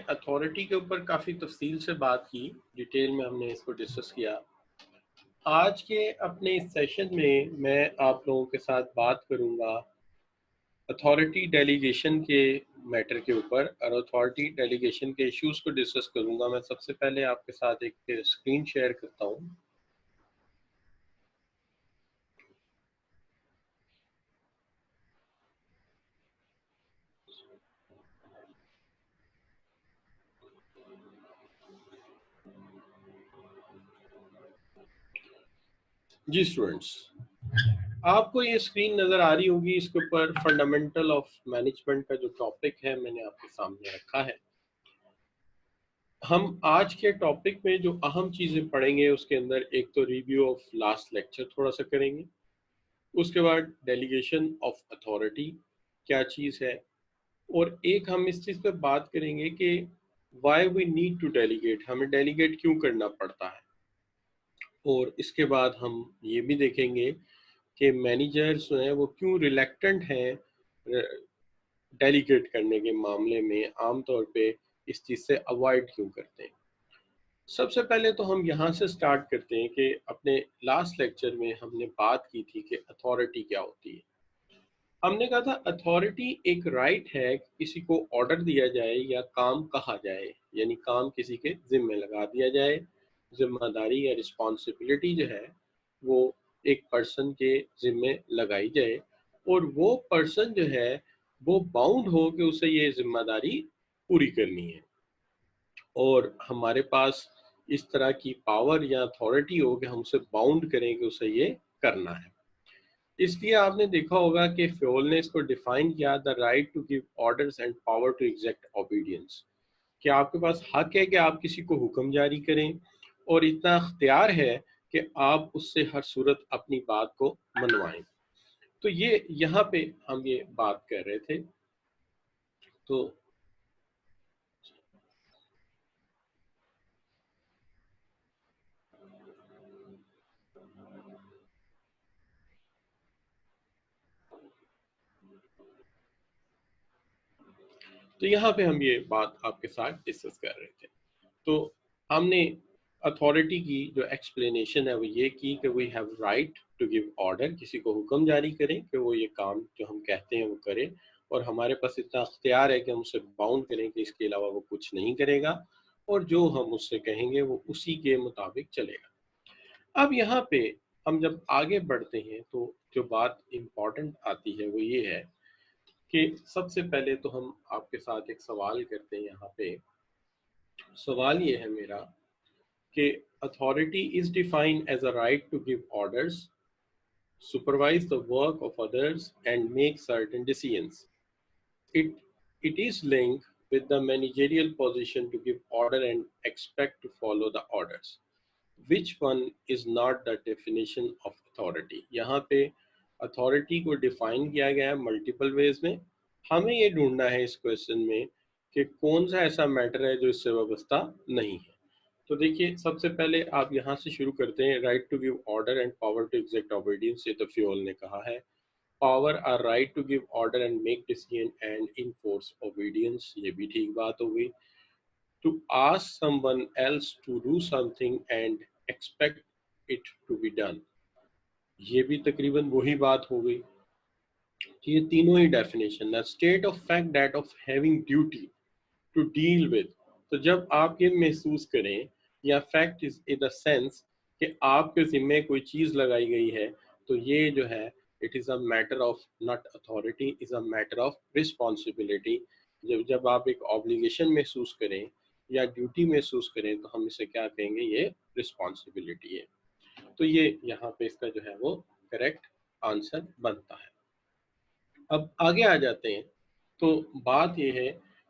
Authority के ऊपर काफ़ी तफसील से बात की, डिटेल में हमने इसको डिस्कस किया। आज के अपने इस सेशन में मैं आप लोगों के साथ बात करूंगा अथॉरिटी डेलीगेशन के मैटर के ऊपर और अथॉरिटी डेलीगेशन के इश्यूज को डिस्कस करूंगा। मैं सबसे पहले आपके साथ एक स्क्रीन शेयर करता हूं। जी स्टूडेंट्स, आपको ये स्क्रीन नज़र आ रही होगी। इसके ऊपर फंडामेंटल ऑफ मैनेजमेंट का जो टॉपिक है मैंने आपके सामने रखा है। हम आज के टॉपिक में जो अहम चीज़ें पढ़ेंगे उसके अंदर एक तो रिव्यू ऑफ लास्ट लेक्चर थोड़ा सा करेंगे, उसके बाद डेलीगेशन ऑफ अथॉरिटी क्या चीज़ है, और एक हम इस चीज़ पे बात करेंगे कि why we need to delegate, हमें डेलीगेट क्यों करना पड़ता है। और इसके बाद हम ये भी देखेंगे कि मैनेजर्स जो हैं वो क्यों रिलेक्टेंट हैं डेलीगेट करने के मामले में, आमतौर पे इस चीज़ से अवॉइड क्यों करते हैं। सबसे पहले तो हम यहाँ से स्टार्ट करते हैं कि अपने लास्ट लेक्चर में हमने बात की थी कि अथॉरिटी क्या होती है। हमने कहा था अथॉरिटी एक राइट है कि किसी को ऑर्डर दिया जाए या काम कहा जाए, यानी काम किसी के जिम्मे लगा दिया जाए। जिम्मेदारी या रिस्पॉन्सिबिलिटी जो है वो एक पर्सन के जिम्मे लगाई जाए और वो पर्सन जो है वो बाउंड हो कि उसे ये जिम्मेदारी पूरी करनी है, और हमारे पास इस तरह की पावर या अथॉरिटी हो कि हम उसे बाउंड करें कि उसे ये करना है। इसलिए आपने देखा होगा कि फ्योल ने इसको डिफाइन किया, the right to give orders and power to exact obedience, कि आपके पास हक है कि आप किसी को हुक्म जारी करें और इतना अख्तियार है कि आप उससे हर सूरत अपनी बात को मनवाएं। तो ये यहाँ पे हम ये बात कर रहे थे। तो यहाँ पे हम ये बात आपके साथ डिस्कस कर रहे थे। तो हमने अथॉरिटी की जो एक्सप्लेनेशन है वो ये की कि we have right to give order, किसी को हुक्म जारी करें कि वो ये काम जो हम कहते हैं वो करे, और हमारे पास इतना अख्तियार है कि हम उसे बाउंड करें कि इसके अलावा वो कुछ नहीं करेगा, और जो हम उससे कहेंगे वो उसी के मुताबिक चलेगा। अब यहाँ पे हम जब आगे बढ़ते हैं तो जो बात इम्पॉर्टेंट आती है वो ये है कि सबसे पहले तो हम आपके साथ एक सवाल करते हैं। यहाँ पे सवाल ये है मेरा कि authority is defined as a right to give orders, supervise the work of others and make certain decisions. It, it is linked with the managerial position to give order and expect to follow the orders. Which one is not the definition of authority? यहाँ पे authority को define किया गया है multiple ways में। हमें ये ढूंढना है इस क्वेश्चन में कि कौन सा ऐसा मैटर है जो इससे वाबस्ता नहीं है। तो देखिए, सबसे पहले आप यहाँ से शुरू करते हैं। Right to give order and power to exact obedience, ये तो फ्योल ने कहा है। Power or right to give order and make decision and enforce obedience, ये भी ठीक बात हो गई। To ask someone else to do something and expect it to be done, ये भी तकरीबन वही बात हो गई। ये तीनों ही definition, the state of fact that of having duty to deal with. तो जब आप ये महसूस करें, या fact is in the sense कि आपके जिम्मे कोई चीज़ लगाई गई है, तो ये जो है it is a matter of not authority, is a matter of responsibility. जब आप एक ऑब्लिगेशन महसूस करें या ड्यूटी महसूस करें तो हम इसे क्या कहेंगे, ये रिस्पॉन्सिबिलिटी है। तो ये यहाँ पे इसका जो है वो करेक्ट आंसर बनता है। अब आगे आ जाते हैं। तो बात यह है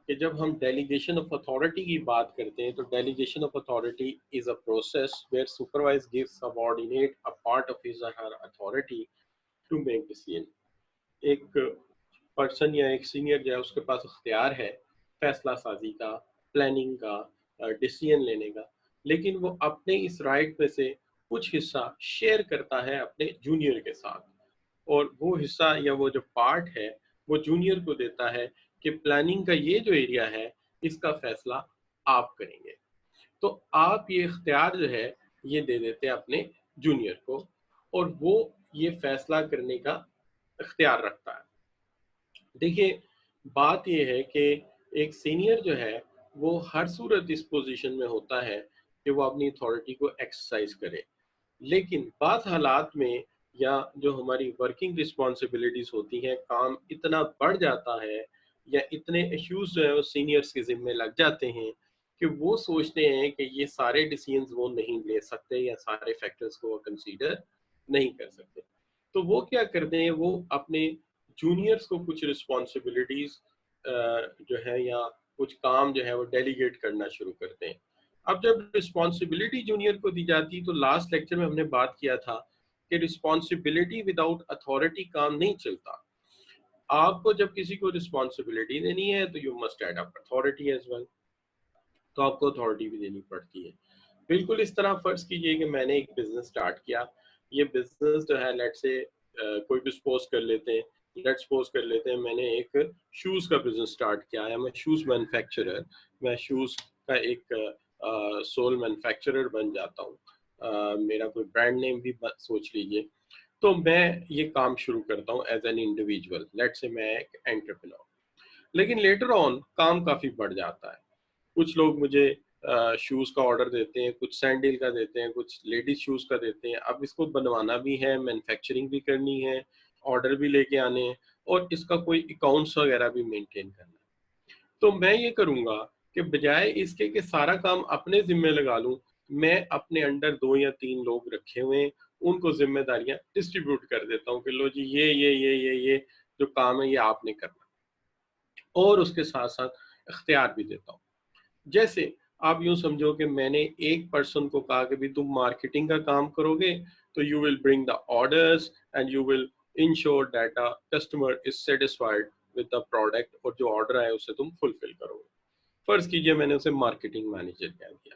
कि जब हम डेलीगेशन ऑफ अथॉरिटी की बात करते हैं तो delegation of authority is a process where supervise gives subordinate a part of his or her authority to make decision. एक पर्सन या एक सीनियर जो है उसके पास इख्तियार है फैसला साजी का, प्लानिंग का, डिसीजन लेने का, लेकिन वो अपने इस राइट में से कुछ हिस्सा शेयर करता है अपने जूनियर के साथ, और वो हिस्सा या वो जो पार्ट है वो जूनियर को देता है कि प्लानिंग का ये जो एरिया है इसका फैसला आप करेंगे। तो आप ये इख्तियार जो है ये दे देते हैं अपने जूनियर को, और वो ये फैसला करने का इख्तियार रखता है। देखिए, बात ये है कि एक सीनियर जो है वो हर सूरत इस पोजीशन में होता है कि वो अपनी अथॉरिटी को एक्सरसाइज करे, लेकिन बात हालात में या जो हमारी वर्किंग रिस्पॉन्सिबिलिटीज होती हैं, काम इतना बढ़ जाता है या इतने इश्यूज जो है वो सीनियर्स के जिम्मे लग जाते हैं कि वो सोचते हैं कि ये सारे डिसीजंस वो नहीं ले सकते या सारे फैक्टर्स को वो कंसीडर नहीं कर सकते। तो वो क्या करते हैं, वो अपने जूनियर्स को कुछ रिस्पॉन्सिबिलिटीज जो है या कुछ काम जो है वो डेलीगेट करना शुरू करते हैं। अब जब रिस्पॉन्सिबिलिटी जूनियर को दी जाती, तो लास्ट लेक्चर में हमने बात किया था कि रिस्पॉन्सिबिलिटी विदाउट अथॉरिटी काम नहीं चलता। आपको जब किसी को रिस्पॉन्सिबिलिटी देनी है तो you must add up authority as well, तो आपको अथॉरिटी भी देनी पड़ती है। बिल्कुल इस तरह फर्ज कीजिए कि मैंने एक बिजनेस स्टार्ट किया। ये बिजनेस जो है, लेट से कोई भी सपोज कर लेते हैं, लेट्स सपोज कर लेते हैं मैंने एक शूज का बिजनेस स्टार्ट किया है। मैं शूज मैन्युफैक्चरर, मैं शूज का एक सोल मैन्युफैक्चरर बन जाता हूँ। मेरा कोई ब्रांड नेम भी सोच लीजिए। तो मैं ये काम शुरू करता हूँ as an individual, let's say मैं एक एंटरप्रेन्योर। लेकिन लेटर ऑन काम काफी बढ़ जाता है। कुछ लोग मुझे शूज का ऑर्डर देते हैं, कुछ सैंडल का देते हैं, कुछ लेडीज शूज का देते हैं। अब इसको बनवाना भी है, मैन्युफैक्चरिंग भी करनी है, ऑर्डर भी लेके आने हैं, और इसका कोई अकाउंट्स वगैरह भी मेंटेन करना है। तो मैं ये करूंगा कि बजाय इसके कि सारा काम अपने जिम्मे लगा लूं, मैं अपने अंडर 2 या 3 लोग रखे हुए हैं, उनको जिम्मेदारियां डिस्ट्रीब्यूट कर देता हूँ कि लो जी, ये जो काम है ये आपने करना, और उसके साथ साथ इख्तियार भी देता हूँ। जैसे आप यूं समझो कि मैंने एक पर्सन को कहा कि भी तुम मार्केटिंग का काम करोगे, तो you will bring the orders and you will ensure that a customer is satisfied with the product, और जो ऑर्डर आए उसे तुम फुलफिल करोगे। फर्ज कीजिए मैंने उसे मार्केटिंग मैनेजर कह दिया।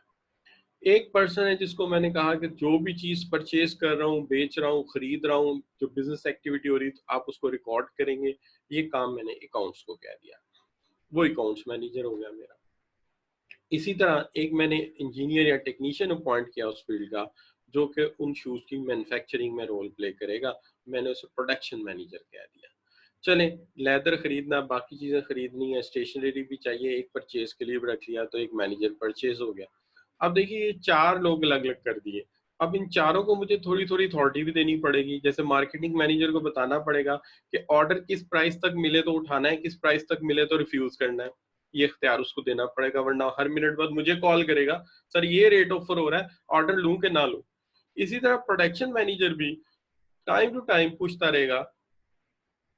एक पर्सन है जिसको मैंने कहा कि जो भी चीज परचेज कर रहा हूँ, बेच रहा हूँ, खरीद रहा हूँ, जो बिजनेस एक्टिविटी हो रही है, तो आप उसको रिकॉर्ड करेंगे। ये काम मैंने अकाउंट्स को कह दिया, वो अकाउंट्स मैनेजर हो गया मेरा। इसी तरह एक मैंने इंजीनियर या टेक्नीशियन अपॉइंट किया उस फील्ड का, जो कि उन शूज की मैन्युफैक्चरिंग में रोल प्ले करेगा। मैंने उसे प्रोडक्शन मैनेजर कह दिया। चले, लेदर खरीदना, बाकी चीजें खरीदनी है, स्टेशनरी भी चाहिए, एक परचेज के लिए भी रख लिया, तो एक मैनेजर परचेज हो गया। अब देखिए, ये 4 लोग अलग अलग कर दिए। अब इन चारों को मुझे थोड़ी थोड़ी अथॉरिटी भी देनी पड़ेगी। जैसे मार्केटिंग मैनेजर को बताना पड़ेगा कि ऑर्डर किस प्राइस तक मिले तो उठाना है, किस प्राइस तक मिले तो रिफ्यूज करना है। ये इख्तियार उसको देना पड़ेगा, वरना हर मिनट बाद मुझे कॉल करेगा, सर ये रेट ऑफर हो रहा है, ऑर्डर लूं कि ना लूं। इसी तरह प्रोडक्शन मैनेजर भी टाइम टू टाइम पूछता रहेगा,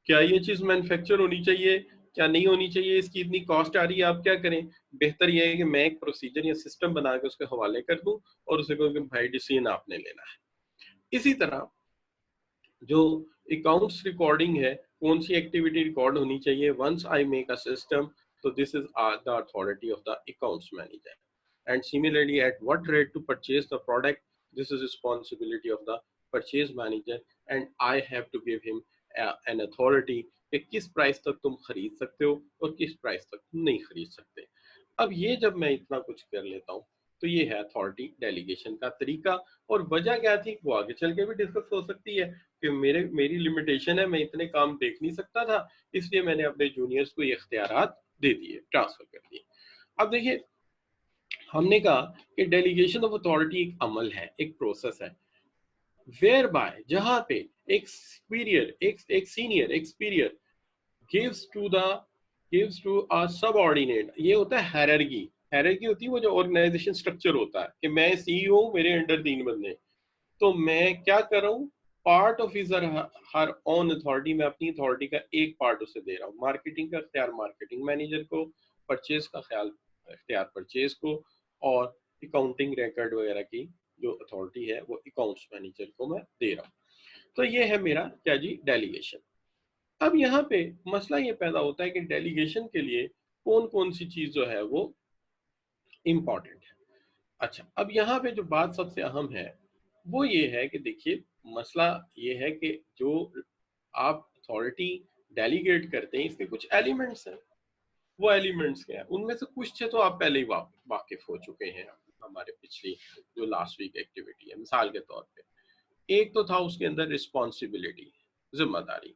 क्या ये चीज मैन्युफैक्चर होनी चाहिए, क्या नहीं होनी चाहिए, इसकी इतनी कॉस्ट आ रही है, आप क्या करें। बेहतर यह है कि मैं एक प्रोसीजर या सिस्टम बना के उसके हवाले कर दूं, और उसे कहूं कि भाई डिसीजन आपने लेना है। इसी तरह जो अकाउंट्स रिकॉर्डिंग है, कौन सी एक्टिविटी रिकॉर्ड होनी चाहिए, once I make a system, तो this is the authority of the accounts manager. And similarly at what rate to purchase the product, this is responsibility of the purchase manager, and I have to give him an authority कि किस price तक तुम खरीद सकते हो और किस price तक तुम नहीं खरीद सकते। अब ये जब मैं इतना कुछ कर लेता हूँ, तो ये है अथॉरिटी डेलीगेशन का तरीका। और वजह क्या थी वो आगे चल के भी डिस्कस हो सकती है कि मेरी लिमिटेशन है, मैं इतने काम देख नहीं सकता था, इसलिए मैंने अपने जूनियर्स को ये इख्तियारात दे दिए, ट्रांसफर कर दिए। अब देखिए, हमने कहा कि डेलीगेशन ऑफ अथॉरिटी एक अमल है, एक प्रोसेस है, वेयर बाय जहां पे एक सुपीरियर एक सीनियर एक superior gives to the gives to a subordinate. ये होता है हायरार्की। हायरार्की होती है वो जो ऑर्गेनाइजेशन स्ट्रक्चर होता है कि मैं सीईओ, मेरे अंडर 3 बंदे, तो मैं क्या कर रहा हूँ, part of his her own authority, मैं अपनी अथॉरिटी का एक पार्ट उसे दे रहा हूँ। मार्केटिंग का इख्तियार मार्केटिंग मैनेजर को, परचेज का ख्याल इख्तियार परचेज को, और अकाउंटिंग रिकॉर्ड वगैरह की जो अथॉरिटी है वो अकाउंट्स मैनेजर को मैं दे रहा हूँ। तो ये है मेरा क्या जी, डेलीगेशन। अब यहाँ पे मसला ये पैदा होता है कि डेलीगेशन के लिए कौन कौन सी चीज जो है वो इम्पॉर्टेंट है। अच्छा, अब यहाँ पे जो बात सबसे अहम है वो ये है कि देखिए, मसला ये है कि जो आप अथॉरिटी डेलीगेट करते हैं, इसके कुछ एलिमेंट्स हैं। वो एलिमेंट्स क्या है, उनमें से कुछ से तो आप पहले ही वाकिफ हो चुके हैं हमारे पिछली जो लास्ट वीक एक्टिविटी है। मिसाल के तौर पे एक तो था उसके अंदर रिस्पॉन्सिबिलिटी, जिम्मेदारी,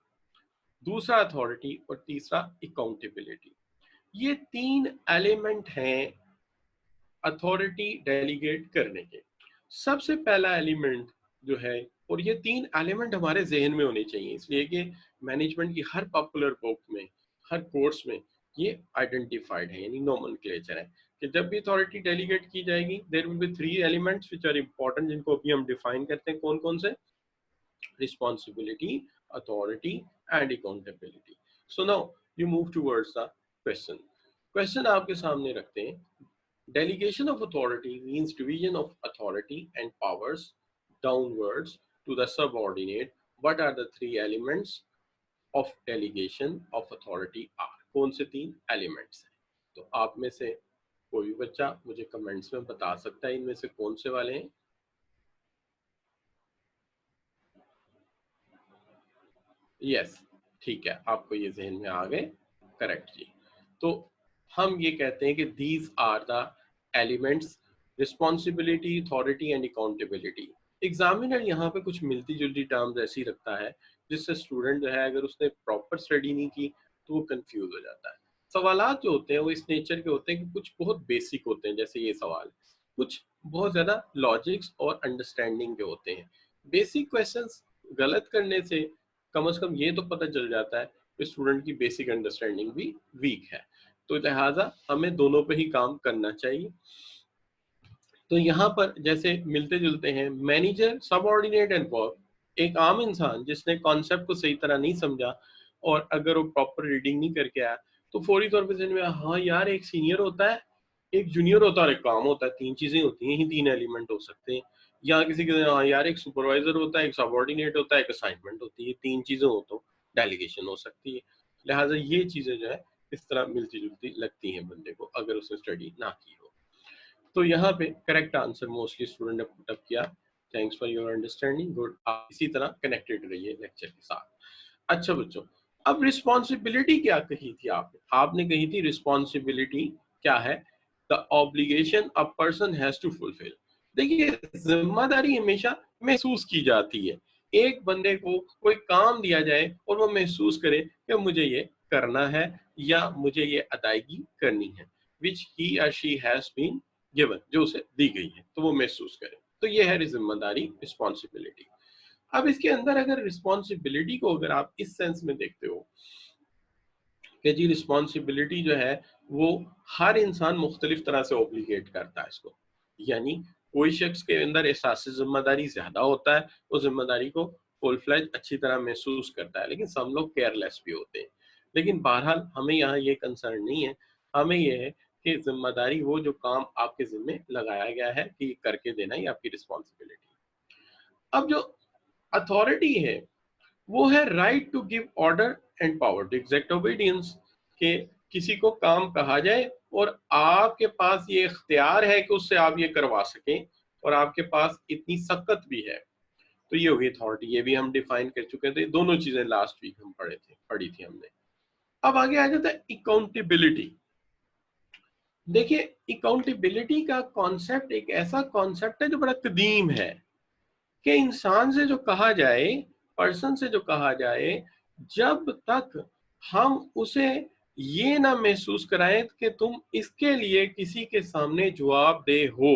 दूसरा अथॉरिटी और तीसरा अकाउंटेबिलिटी। ये तीन एलिमेंट हैं अथॉरिटी डेलीगेट करने के। सबसे पहला एलिमेंट जो है, और ये तीन एलिमेंट हमारे जहन में होने चाहिए, इसलिए कि मैनेजमेंट की हर पॉपुलर बुक में, हर कोर्स में ये आइडेंटिफाइड है, यानी नोमेनक्लेचर है कि जब भी अथॉरिटी डेलीगेट की जाएगी there will be three elements which are important, जिनको अभी हम डिफाइन करते हैं कौन कौन से, responsibility, authority and accountability. So now you move towards the question. Question आपके सामने रखते हैं। Delegation of authority means division of authority and powers downwards to the subordinate. What are the three elements of delegation of authority are? कौन से तीन elements हैं? तो आप में से कोई भी बच्चा मुझे कमेंट्स में बता सकता है इनमें से कौन से वाले हैं? यस, ठीक है, आपको ये जहन में आ गए, करेक्ट जी। तो हम ये कहते हैं कि these are the elements, responsibility, authority and accountability. Examiner यहाँ पे कुछ मिलती जुलती टर्म्स ऐसी रखता है जिससे स्टूडेंट जो है अगर उसने प्रॉपर स्टडी नहीं की तो वो कंफ्यूज हो जाता है। सवालात जो होते हैं वो इस नेचर के होते हैं कि कुछ बहुत बेसिक होते हैं, जैसे ये सवाल, कुछ बहुत ज्यादा लॉजिक्स और अंडरस्टैंडिंग के होते हैं। बेसिक क्वेश्चंस गलत करने से कम ये तो पता चल जाता है कि स्टूडेंट की बेसिक अंडरस्टैंडिंग भी वीक है, तो लिहाजा हमें दोनों पे ही काम करना चाहिए। तो यहाँ पर जैसे मिलते जुलते हैं मैनेजर, सबऑर्डिनेट एंड वर्क। एक आम इंसान जिसने कॉन्सेप्ट को सही तरह नहीं समझा और अगर वो प्रॉपर रीडिंग नहीं करके आया तो फौरी तौर पर में, हाँ यार एक सीनियर होता है, एक जूनियर होता है और एक काम होता है, तीन चीजें होती हैं, ही तीन एलिमेंट हो सकते हैं। या किसी के हाँ यार एक सुपरवाइजर होता है, एक सबऑर्डिनेट होता है, एक असाइनमेंट होती है, तीन चीजें हो तो डेलीगेशन हो सकती है। लिहाजा ये चीजें जो है इस तरह मिलती जुलती लगती हैं बंदे को अगर उसने स्टडी ना की हो। तो यहाँ पे करेक्ट आंसर मोस्टली स्टूडेंट ने पुट अप किया। Thanks for your understanding, good. आप इसी तरह कनेक्टेड रहिए लेक्चर के साथ। अच्छा बच्चों, अब रिस्पॉन्सिबिलिटी क्या कही थी आपने? आपने कही थी रिस्पॉन्सिबिलिटी क्या है? The obligation a person has to fulfil. देखिए, जिम्मेदारी हमेशा महसूस की जाती है। एक बंदे को कोई काम दिया जाए और वो महसूस करे कि मुझे ये करना है या मुझे ये अदायगी करनी है, which he or she has been given, जो उसे दी गई है, तो वो महसूस करे। तो ये है जिम्मेदारी, रिस्पॉन्सिबिलिटी। अब इसके अंदर अगर रिस्पॉन्सिबिलिटी को अगर आप इस सेंस में देखते हो कि जी रिस्पॉन्सिबिलिटी जो है वो हर इंसान मुख्तलिफ तरह से ऑब्लिगेट करता है इसको, यानी कोई शख्स के अंदर एहसास जिम्मेदारी ज्यादा होता है, वो जिम्मेदारी को फुल फ्लैज अच्छी तरह महसूस करता है, लेकिन सब लोग केयरलेस भी होते हैं। लेकिन बहरहाल हमें यहाँ ये कंसर्न नहीं है, हमें ये है कि जिम्मेदारी वो जो काम आपके जिम्मे लगाया गया है कि करके देना ही आपकी रिस्पॉन्सिबिलिटी। अब जो अथॉरिटी है वो है right to give order and power to exact obedience, के किसी को काम कहा जाए और आपके पास ये इख्तियार है कि उससे आप ये करवा सकें और आपके पास इतनी सख्त भी है, तो ये होगी अथॉरिटी। ये भी हम डिफाइन कर चुके थे, दोनों चीजें लास्ट वीक हम पढ़ी थी हमने। अब आगे आ जाता है अकाउंटेबिलिटी। देखिए, अकाउंटेबिलिटी का कॉन्सेप्ट एक ऐसा कॉन्सेप्ट है जो बड़ा कदीम है कि इंसान से जो कहा जाए, पर्सन से जो कहा जाए, जब तक हम उसे ये ना महसूस कराएं कि तुम इसके लिए किसी के सामने जवाबदेह हो,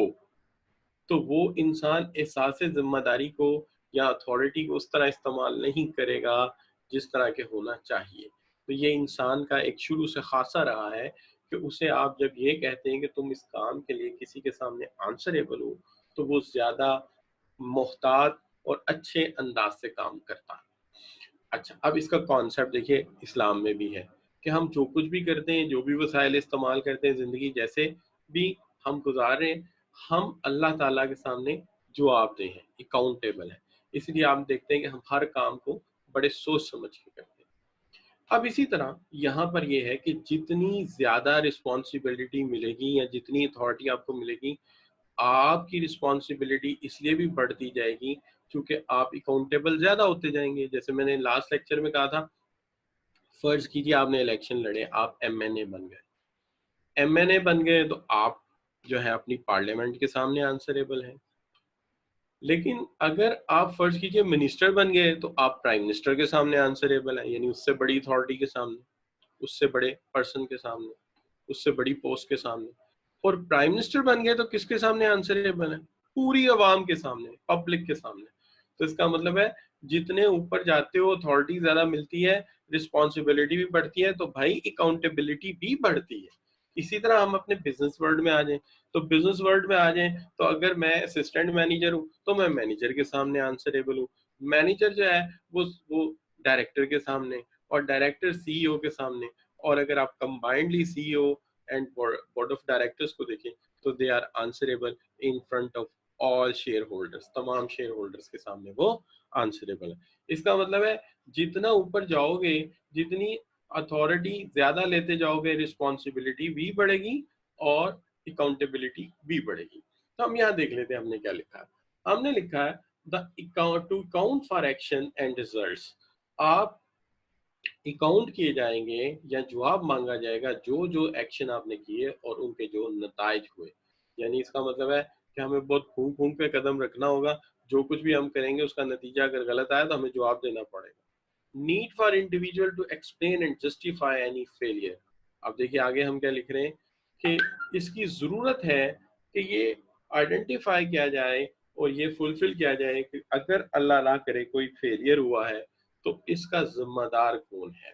तो वो इंसान एहसास जिम्मेदारी को या अथॉरिटी को उस तरह इस्तेमाल नहीं करेगा जिस तरह के होना चाहिए। तो ये इंसान का एक शुरू से खासा रहा है कि उसे आप जब ये कहते हैं कि तुम इस काम के लिए किसी के सामने आंसरेबल हो, तो वो ज्यादा मोहतात और अच्छे अंदाज से काम करता है। अच्छा, अब इसका कॉन्सेप्ट देखिए इस्लाम में भी है कि हम जो कुछ भी करते हैं, जो भी वसाइल इस्तेमाल करते हैं, जिंदगी जैसे भी हम गुजारें, हम अल्लाह ताला के सामने जवाबदेह हैं, अकाउंटेबल हैं। इसलिए आप देखते हैं कि हम हर काम को बड़े सोच समझ के करते हैं। अब इसी तरह यहाँ पर यह है कि जितनी ज्यादा रिस्पॉन्सिबिलिटी मिलेगी या जितनी अथॉरिटी आपको मिलेगी, आपकी रिस्पॉन्सिबिलिटी इसलिए भी बढ़ती जाएगी क्योंकि आप अकाउंटेबल ज्यादा होते जाएंगे। जैसे मैंने लास्ट लेक्चर में कहा था, फर्ज कीजिए आपने इलेक्शन लड़े, आप एमएनए बन गए, MNA बन गए तो आप जो है अपनी पार्लियामेंट के सामने आंसरेबल हैं। लेकिन अगर आप फर्ज कीजिए मिनिस्टर बन गए तो आप प्राइम मिनिस्टर के सामने आंसरेबल हैं, यानी उससे बड़ी अथॉरिटी के सामने, उससे बड़े पर्सन के सामने, उससे बड़ी पोस्ट के सामने। और प्राइम मिनिस्टर बन गए तो किसके सामने आंसरेबल है? पूरी आवाम के सामने, पब्लिक के सामने। तो इसका मतलब है जितने ऊपर जाते हो अथॉरिटी ज्यादा मिलती है, रिस्पॉन्सिबिलिटी भी बढ़ती है, तो भाई अकाउंटेबिलिटी भी बढ़ती है। इसी तरह हम अपने बिजनेस वर्ल्ड में आ जाएं, तो बिजनेस वर्ल्ड में आ जाएं तो अगर मैं असिस्टेंट मैनेजर हूँ तो मैं मैनेजर के सामने आंसरेबल हूँ। मैनेजर जो है वो डायरेक्टर के सामने, और डायरेक्टर सीईओ के सामने। और अगर आप combinedly CEO and board of directors को देखें तो they are answerable in front of all shareholders, तमाम शेयर होल्डर्स के सामने वो आंसरेबल है। इसका मतलब है जितना ऊपर जाओगे, जितनी अथॉरिटी ज्यादा लेते जाओगे, रिस्पॉन्सिबिलिटी भी बढ़ेगी और अकाउंटेबिलिटी भी बढ़ेगी। तो हम यहाँ देख लेते हैं हमने क्या लिखा है। हमने लिखा है the two account for action and results. आप अकाउंट किए जाएंगे या जवाब मांगा जाएगा जो जो एक्शन आपने किए और उनके जो नताइज हुए। यानी इसका मतलब है कि हमें बहुत फूंक फूंक पे कदम रखना होगा, जो कुछ भी हम करेंगे उसका नतीजा अगर गलत आया तो हमें जवाब देना पड़ेगा। Need for individual to explain and justify any failure. अब देखिए आगे हम क्या लिख रहे हैं कि इसकी जरूरत है कि ये आइडेंटिफाई किया जाए और ये फुलफिल किया जाए कि अगर अल्लाह ना करे कोई फेलियर हुआ है तो इसका जिम्मेदार कौन है,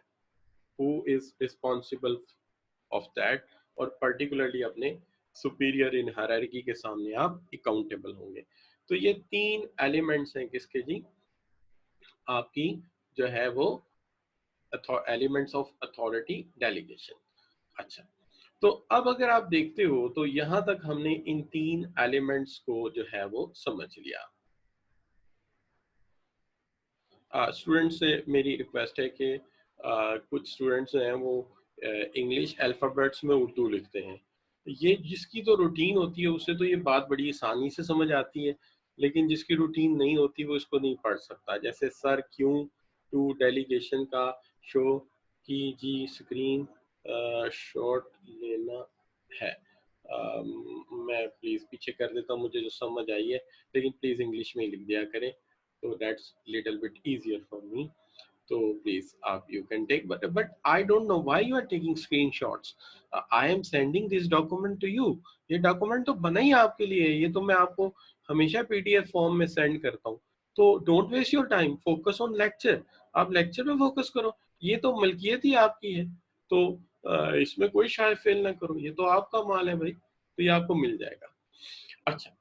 who is responsible of that. और पर्टिकुलरली अपने सुपीरियर इन हायरार्की के सामने आप अकाउंटेबल होंगे। तो ये तीन एलिमेंट्स हैं किसके जी, आपकी जो है वो एलिमेंट्स ऑफ अथॉरिटी डेलीगेशन। अच्छा, तो अब अगर आप देखते हो तो यहां तक हमने इन तीन एलिमेंट्स को जो है वो समझ लिया। स्टूडेंट से मेरी रिक्वेस्ट है कि कुछ स्टूडेंट्स हैं वो इंग्लिश अल्फ़ाबेट्स में उर्दू लिखते हैं। ये जिसकी तो रूटीन होती है उसे तो ये बात बड़ी आसानी से समझ आती है, लेकिन जिसकी रूटीन नहीं होती वो इसको नहीं पढ़ सकता। जैसे सर क्यों टू डेलीगेशन का शो की स्क्रीन शॉट लेना है। मैं प्लीज़ पीछे कर देता हूँ, मुझे जो समझ आई है, लेकिन प्लीज़ इंग्लिश में ही लिख दिया करें, so that's little bit easier for me. So please you can take, but I don't know why you are taking screenshots. I am sending this document to you. ये डॉक्यूमेंट तो बना ही आपके लिए है, ये तो मैं आपको हमेशा पीडीएफ फॉर्म में सेंड करता हूँ। तो don't waste your time, focus on lecture. आप लेक्चर पे फोकस करो, ये तो मलकियत ही आपकी है, तो इसमें कोई शाय फेल ना करो, ये तो आपका माल है भाई, तो ये आपको मिल जाएगा। अच्छा,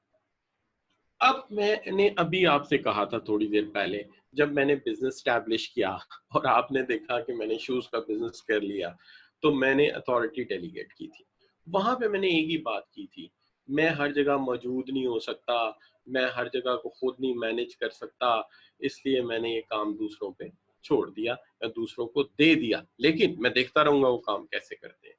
अब मैंने अभी आपसे कहा था थोड़ी देर पहले, जब मैंने बिजनेस स्टैब्लिश किया और आपने देखा कि मैंने शूज का बिजनेस कर लिया, तो मैंने अथॉरिटी डेलीगेट की थी। वहां पे मैंने एक ही बात की थी, मैं हर जगह मौजूद नहीं हो सकता, मैं हर जगह को खुद नहीं मैनेज कर सकता, इसलिए मैंने ये काम दूसरों पे छोड़ दिया या दूसरों को दे दिया, लेकिन मैं देखता रहूंगा वो काम कैसे करते हैं।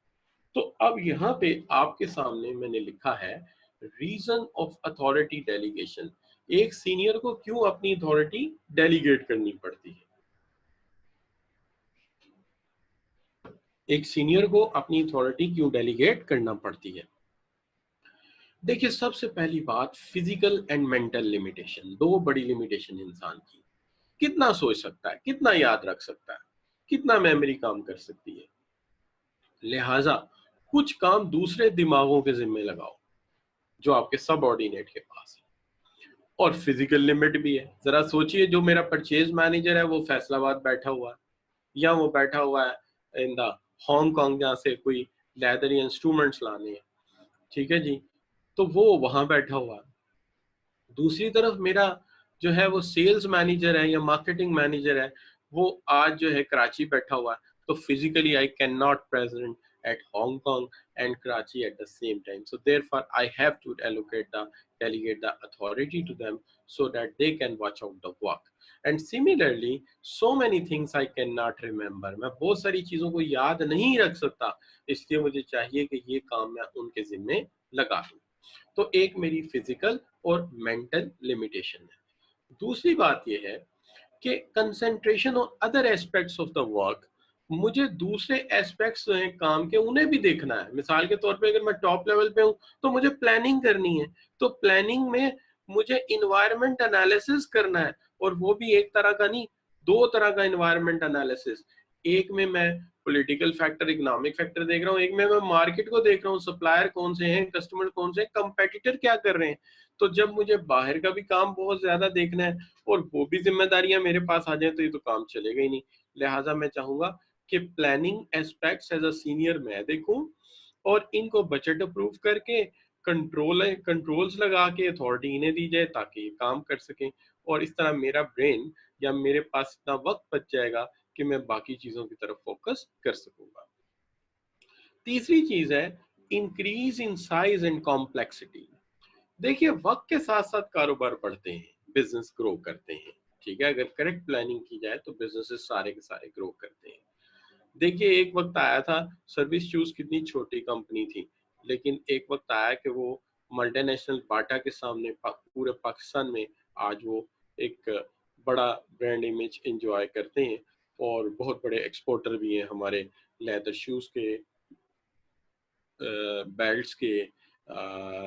तो अब यहाँ पे आपके सामने मैंने लिखा है रीजन ऑफ अथॉरिटी डेलीगेशन। एक सीनियर को क्यों अपनी अथॉरिटी डेलीगेट करनी पड़ती है, एक सीनियर को अपनी अथॉरिटी क्यों डेलीगेट करना पड़ती है। देखिए सबसे पहली बात, फिजिकल एंड मेंटल लिमिटेशन, दो बड़ी लिमिटेशन इंसान की। कितना सोच सकता है, कितना याद रख सकता है, कितना मेमोरी काम कर सकती है। लिहाजा कुछ काम दूसरे दिमागों के जिम्मे लगाओ जो आपके सबऑर्डिनेट के पास है। और फिजिकल लिमिट भी है। जरा सोचिए, जो मेरा परचेज मैनेजर है वो फैसलाबाद बैठा हुआ है, या वो बैठा हुआ है इन द हांगकांग, जहाँ से कोई लेदर इंस्ट्रूमेंट्स लाने हैं, ठीक है जी, तो वो वहां बैठा हुआ है। दूसरी तरफ मेरा जो है वो सेल्स मैनेजर है या मार्केटिंग मैनेजर है, वो आज जो है कराची बैठा हुआ है। तो physically I can not present at Hong Kong and Karachi at the same time. So therefore, I have to delegate the authority to them so that they can watch out the work. And similarly, so many things I cannot remember. मैं बहुत सारी चीजों को याद नहीं रख सकता, इसलिए मुझे चाहिए कि ये काम मैं उनके जिम्मे लगा दूं। तो एक मेरी फिजिकल और मेंटल लिमिटेशन है। दूसरी बात यह है कि concentration on other aspects of the work मुझे दूसरे एस्पेक्ट्स जो हैं काम के उन्हें भी देखना है। मिसाल के तौर पे अगर मैं टॉप लेवल पे हूँ तो मुझे प्लानिंग करनी है, तो प्लानिंग में मुझे इन्वायरमेंट एनालिसिस करना है, और वो भी एक तरह का नहीं, दो तरह का इन्वायरमेंट एनालिसिस। एक में मैं पॉलिटिकल फैक्टर, इकोनॉमिक फैक्टर देख रहा हूँ, एक में मैं मार्केट को देख रहा हूँ, सप्लायर कौन से हैं, कस्टमर कौन से हैं, कंपेटिटर क्या कर रहे हैं। तो जब मुझे बाहर का भी काम बहुत ज्यादा देखना है और वो भी जिम्मेदारियां मेरे पास आ जाए तो ये तो काम चलेगा ही नहीं। लिहाजा मैं चाहूंगा कि planning aspects as a senior मैं देखूं, और इनको बजट अप्रूव करके कंट्रोल्स लगा के अथॉरिटी इन्हें दी जाए ताकि ये काम कर सकें। और इस तरह मेरा ब्रेन या मेरे पास इतना वक्त बच जाएगा कि मैं बाकी चीजों की तरफ फोकस कर सकूंगा। तीसरी चीज है increase in size and complexity. देखिए, वक्त के साथ साथ कारोबार बढ़ते हैं, बिजनेस ग्रो करते हैं। ठीक है, अगर करेक्ट प्लानिंग की जाए तो बिजनेसेस सारे के सारे ग्रो करते हैं। देखिए, एक वक्त आया था, सर्विस शूज कितनी छोटी कंपनी थी, लेकिन एक वक्त आया कि वो मल्टीनेशनल बाटा के सामने पूरे पाकिस्तान में आज वो एक बड़ा ब्रांड इमेज एंजॉय करते हैं, और बहुत बड़े एक्सपोर्टर भी हैं हमारे लेदर शूज के, बेल्ट्स के,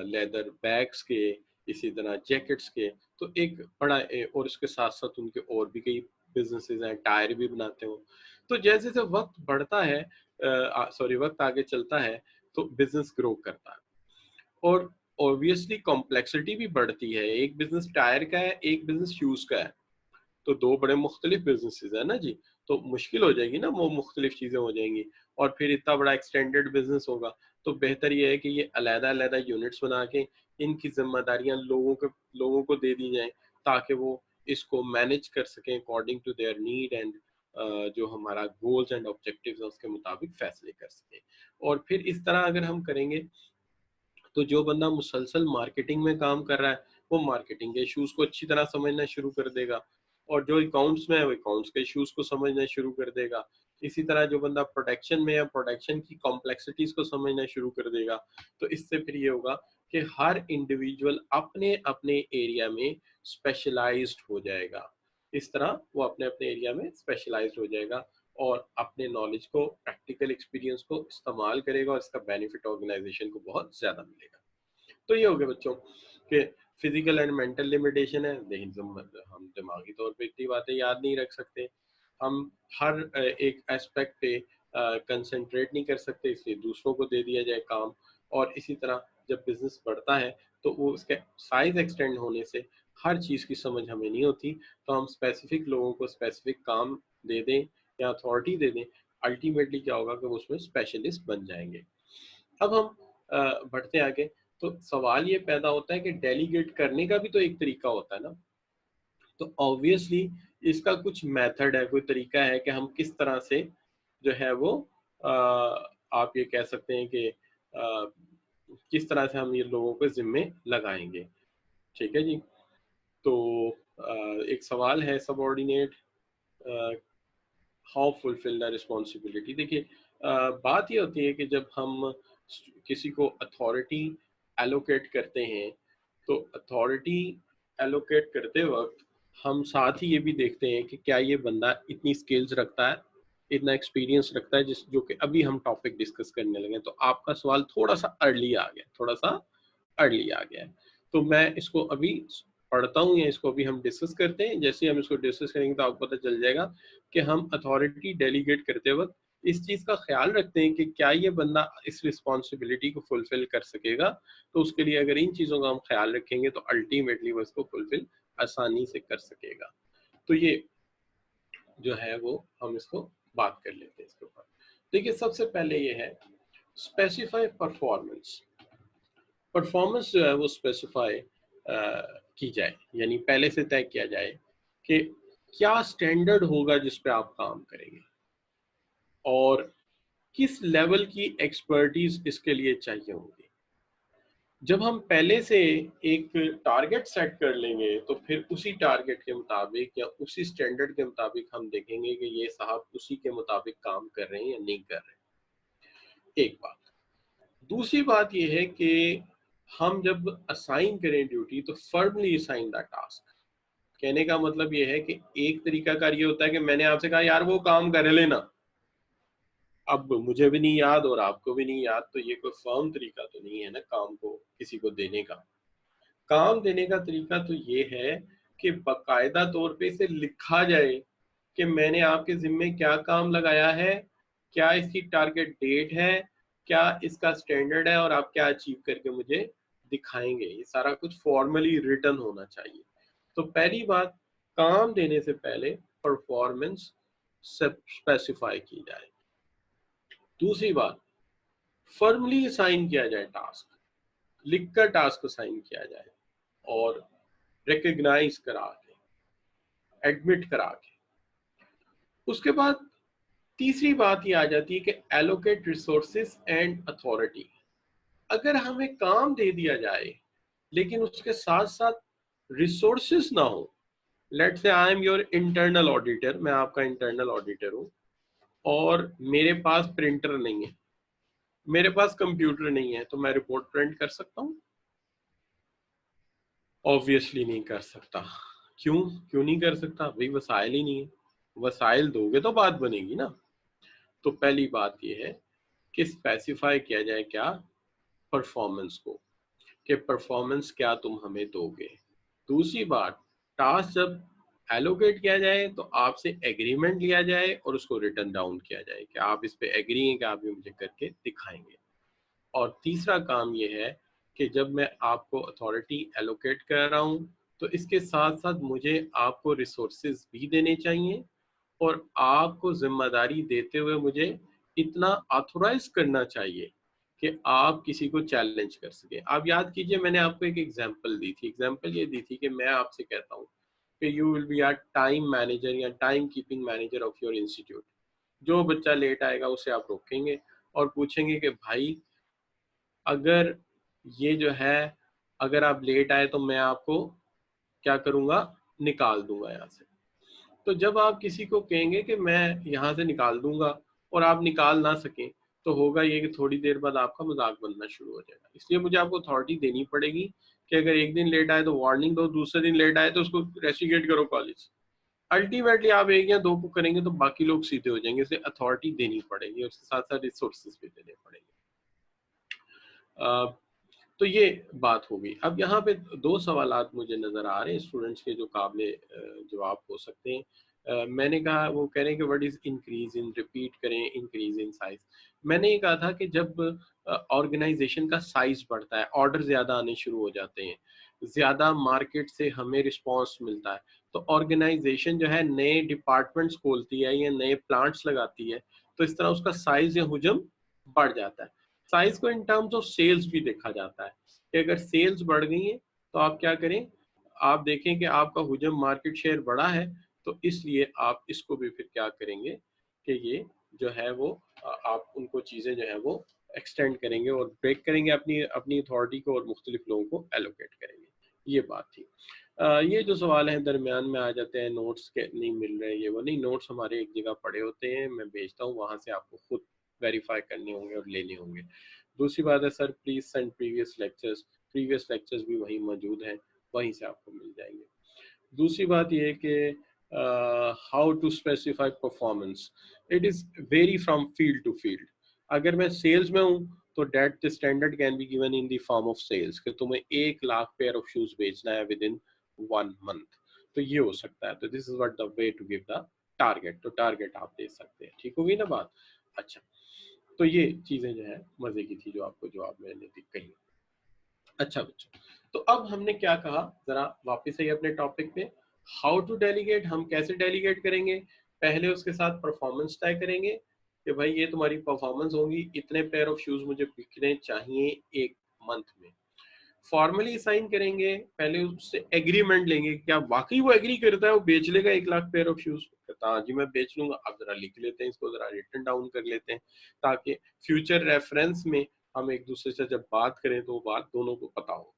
लेदर बैग्स के, इसी तरह जैकेट्स के। तो एक बड़ा और इसके साथ साथ उनके और भी कई बिजनेसेस हैं, टायर भी बनाते हो। तो जैसे जैसे वक्त बढ़ता है, वक्त आगे चलता है, तो बिजनेस ग्रो करता है, और ऑब्वियसली कॉम्प्लेक्सिटी भी बढ़ती है। एक बिजनेस टायर का है, एक बिजनेस शूज का है, तो दो बड़े मुख्तलिफ बिजनेसेस है ना जी। तो मुश्किल हो जाएगी ना, वो मुख्तलिफ चीजें हो जाएंगी, और फिर इतना बड़ा एक्सटेंडेड बिजनेस होगा। तो बेहतर ये है कि ये अलहदा अलहदा यूनिट्स बना के इनकी जिम्मेदारियां लोगों को दे दी जाएं, ताकि वो इसको मैनेज कर सकें according to their need and जो हमारा गोल्स एंड ऑब्जेक्टिव्स है उसके मुताबिक फैसले कर सकें। और फिर इस तरह अगर हम करेंगे तो जो बंदा मुसलसल मार्केटिंग में काम कर रहा है वो मार्केटिंग के इश्यूज को अच्छी तरह समझना शुरू कर देगा, और जो अकाउंट्स में है वो अकाउंट्स के इश्यूज को समझना शुरू कर देगा। इसी तरह जो बंदा प्रोडक्शन में है प्रोडक्शन की कॉम्प्लेक्सिटीज को समझना शुरू कर देगा। तो इससे फिर ये होगा कि हर इंडिविजुअल अपने अपने एरिया में स्पेशलाइज्ड हो जाएगा। इस तरह वो अपने अपने एरिया में स्पेशलाइज्ड हो जाएगा और अपने नॉलेज को, प्रैक्टिकल एक्सपीरियंस को इस्तेमाल करेगा, और इसका बेनिफिट ऑर्गेनाइजेशन को बहुत ज्यादा मिलेगा। तो ये हो गया बच्चों कि फिजिकल एंड मेंटल लिमिटेशन है, लेकिन हम दिमागी तौर पे इतनी बातें याद नहीं रख सकते, हम हर एक एस्पेक्ट पे कंसंट्रेट नहीं कर सकते, इसलिए दूसरों को दे दिया जाए काम। और इसी तरह जब बिजनेस बढ़ता है तो वो उसके साइज एक्सटेंड होने से हर चीज़ की समझ हमें नहीं होती, तो हम स्पेसिफिक लोगों को स्पेसिफिक काम दे दें या अथॉरिटी दे दें, अल्टीमेटली क्या होगा कि वो उसमें स्पेशलिस्ट बन जाएंगे। अब हम बढ़ते आगे, तो सवाल ये पैदा होता है कि डेलीगेट करने का भी तो एक तरीका होता है ना। तो ऑब्वियसली इसका कुछ मेथड है, कोई तरीका है कि हम किस तरह से जो है वो आप ये कह सकते हैं कि किस तरह से हम ये लोगों को जिम्मे लगाएंगे। ठीक है जी। तो एक सवाल है subordinate how fulfil the responsibility. देखिए, बात ये होती है कि जब हम किसी को अथॉरिटी एलोकेट करते हैं, तो अथॉरिटी एलोकेट करते वक्त हम साथ ही ये भी देखते हैं कि क्या ये बंदा इतनी स्किल्स रखता है, इतना एक्सपीरियंस रखता है, जिस जो कि अभी हम टॉपिक डिस्कस करने लगे। तो आपका सवाल थोड़ा सा अर्ली आ गया, थोड़ा सा अर्ली आ गया है। तो मैं इसको अभी पढ़ता हूँ या इसको अभी हम डिस्कस करते हैं। जैसे ही हम इसको डिस्कस करेंगे तो आपको पता चल जाएगा कि हम अथॉरिटी डेलीगेट करते वक्त इस चीज़ का ख्याल रखते हैं कि क्या ये बंदा इस रिस्पॉन्सिबिलिटी को फुलफिल कर सकेगा। तो उसके लिए अगर इन चीज़ों का हम ख्याल रखेंगे तो अल्टीमेटली वो इसको फुलफिल आसानी से कर सकेगा। तो ये जो है वो हम इसको बात कर लेते हैं इसके ऊपर। देखिए, सबसे पहले ये है स्पेसिफाई परफॉर्मेंस। परफॉर्मेंस जो है वो स्पेसिफाई की जाए, यानी पहले से तय किया जाए कि क्या स्टैंडर्ड होगा जिस पे आप काम करेंगे, और किस लेवल की एक्सपर्टीज इसके लिए चाहिए होगी। जब हम पहले से एक टारगेट सेट कर लेंगे तो फिर उसी टारगेट के मुताबिक या उसी स्टैंडर्ड के मुताबिक हम देखेंगे कि ये साहब उसी के मुताबिक काम कर रहे हैं या नहीं कर रहे। एक बात। दूसरी बात यह है कि हम जब असाइन करें ड्यूटी तो फर्मली असाइन द टास्क। कहने का मतलब यह है कि एक तरीका कार ये होता है कि मैंने आपसे कहा यार वो काम कर लेना, अब मुझे भी नहीं याद और आपको भी नहीं याद, तो ये कोई फर्म तरीका तो नहीं है ना काम को किसी को देने का। काम देने का तरीका तो ये है कि बाकायदा तौर पे इसे लिखा जाए कि मैंने आपके जिम्मे क्या काम लगाया है, क्या इसकी टारगेट डेट है, क्या इसका स्टैंडर्ड है और आप क्या अचीव करके मुझे दिखाएंगे। ये सारा कुछ फॉर्मली रिटन होना चाहिए। तो पहली बात, काम देने से पहले परफॉर्मेंस स्पेसिफाई की जाए। दूसरी बात, फर्मली साइन किया जाए टास्क, लिखकर टास्क को साइन किया जाए और रिकग्नाइज करा के, एडमिट करा के। उसके बाद तीसरी बात ये आ जाती है कि एलोकेट रिसोर्सेस एंड अथॉरिटी। अगर हमें काम दे दिया जाए लेकिन उसके साथ साथ रिसोर्सेस ना हो, लेट से I am your internal auditor, मैं आपका इंटरनल ऑडिटर हूं और मेरे पास प्रिंटर नहीं है, मेरे पास कंप्यूटर नहीं है, तो मैं रिपोर्ट प्रिंट कर सकता हूं? ऑब्वियसली नहीं कर सकता। क्यों क्यों नहीं कर सकता? भाई वसाइल ही नहीं है। वसाइल दोगे तो बात बनेगी ना। तो पहली बात यह है कि स्पेसिफाई किया जाए क्या, परफॉर्मेंस को, कि परफॉर्मेंस क्या तुम हमें दोगे। दूसरी बात, टास्क जब एलोकेट किया जाए तो आपसे एग्रीमेंट लिया जाए और उसको रिटर्न डाउन किया जाए कि आप इस पे एग्री हैं कि आप ये मुझे करके दिखाएंगे। और तीसरा काम ये है कि जब मैं आपको अथॉरिटी एलोकेट कर रहा हूँ तो इसके साथ साथ मुझे आपको रिसोर्सेज भी देने चाहिए और आपको जिम्मेदारी देते हुए मुझे इतना ऑथोराइज करना चाहिए कि आप किसी को चैलेंज कर सके। आप याद कीजिए, मैंने आपको एक एग्जांपल दी थी। एग्जांपल ये दी थी कि मैं आपसे कहता हूँ कि you will be our time manager या time keeping manager of your institute. जो बच्चा लेट आएगा उसे आप रोकेंगे और पूछेंगे कि भाई अगर ये जो है, अगर आप लेट आए तो मैं आपको क्या करूंगा, निकाल दूंगा यहाँ से। तो जब आप किसी को कहेंगे कि मैं यहाँ से निकाल दूंगा और आप निकाल ना सकें, तो होगा ये कि थोड़ी देर बाद आपका मजाक बनना शुरू हो जाएगा। इसलिए मुझे आपको अथॉरिटी देनी पड़ेगी कि अगर एक दिन लेट आए तो वार्निंग दो, दूसरे दिन लेट आए तो उसको रेस्टिकेट करो कॉलेज। अल्टीमेटली आप एक या दो को करेंगे तो बाकी लोग सीधे हो जाएंगे, इसलिए अथॉरिटी देनी पड़ेगी और उसके साथ साथ रिसोर्सेज भी देने पड़ेंगे। तो ये बात होगी। अब यहाँ पे दो सवालात मुझे नज़र आ रहे हैं स्टूडेंट्स के जो काबिल जवाब हो सकते हैं। मैंने कहा, वो कह रहे हैं कि what is increase in, repeat करें, इंक्रीज इन साइज। मैंने ये कहा था कि जब ऑर्गेनाइजेशन का साइज बढ़ता है, ऑर्डर ज़्यादा आने शुरू हो जाते हैं, ज़्यादा मार्केट से हमें रिस्पॉन्स मिलता है, तो ऑर्गेनाइजेशन जो है नए डिपार्टमेंट्स खोलती है या नए प्लांट्स लगाती है, तो इस तरह उसका साइज या हुजम बढ़ जाता है। साइज को इन टर्म्स ऑफ सेल्स भी देखा जाता है कि अगर सेल्स बढ़ गई है तो आप क्या करें, आप देखें कि आपका हुजम मार्केट शेयर बढ़ा है, तो इसलिए आप इसको भी फिर क्या करेंगे कि ये जो है वो आप उनको चीज़ें जो है वो एक्सटेंड करेंगे और ब्रेक करेंगे अपनी अपनी अथॉरिटी को और मुख्तलिफ लोगों को एलोकेट करेंगे। ये बात थी। ये जो सवाल है दरमियान में आ जाते हैं, नोट्स के नहीं मिल रहे, ये वो नहीं, नोट्स हमारे एक जगह पड़े होते हैं, मैं भेजता हूँ, वहाँ से आपको खुद वेरीफाई करने होंगे और लेने होंगे। दूसरी बात है, sir please send previous lectures. Previous lectures भी वहीं मौजूद हैं, वहीं से आपको मिल जाएंगे। दूसरी बात यह है कि how to specify performance, it is very from field to field. अगर मैं सेल्स में हूँ तो that standard can be given in the form of sales कि तुम्हें 1 लाख पेयर ऑफ शूज बेचना है विद इन 1 मंथ, तो ये हो सकता है। तो this is what the way to give the target. तो टारगेट आप दे सकते हैं, ठीक होगी ना बात। अच्छा, तो ये चीजें जो है मजे की थी जो आपको जवाब मैंने कही। अच्छा बच्चों, तो अब हमने क्या कहा, जरा वापस आइए अपने टॉपिक पे। हाउ टू डेलीगेट, हम कैसे डेलीगेट करेंगे। पहले उसके साथ परफॉर्मेंस तय करेंगे कि भाई ये तुम्हारी परफॉर्मेंस होगी, इतने पेयर ऑफ शूज मुझे बिकने चाहिए 1 मंथ में। फॉर्मली साइन करेंगे, पहले उससे एग्रीमेंट लेंगे, क्या वाकई वो एग्री करता है, वो बेच लेगा 1 लाख पेयर ऑफ शूज। कहता हाँ जी मैं बेच लूंगा। अब जरा लिख लेते हैं इसको, जरा रिटन डाउन कर लेते हैं ताकि फ्यूचर रेफरेंस में हम एक दूसरे से जब बात करें तो वो बात दोनों को पता हो।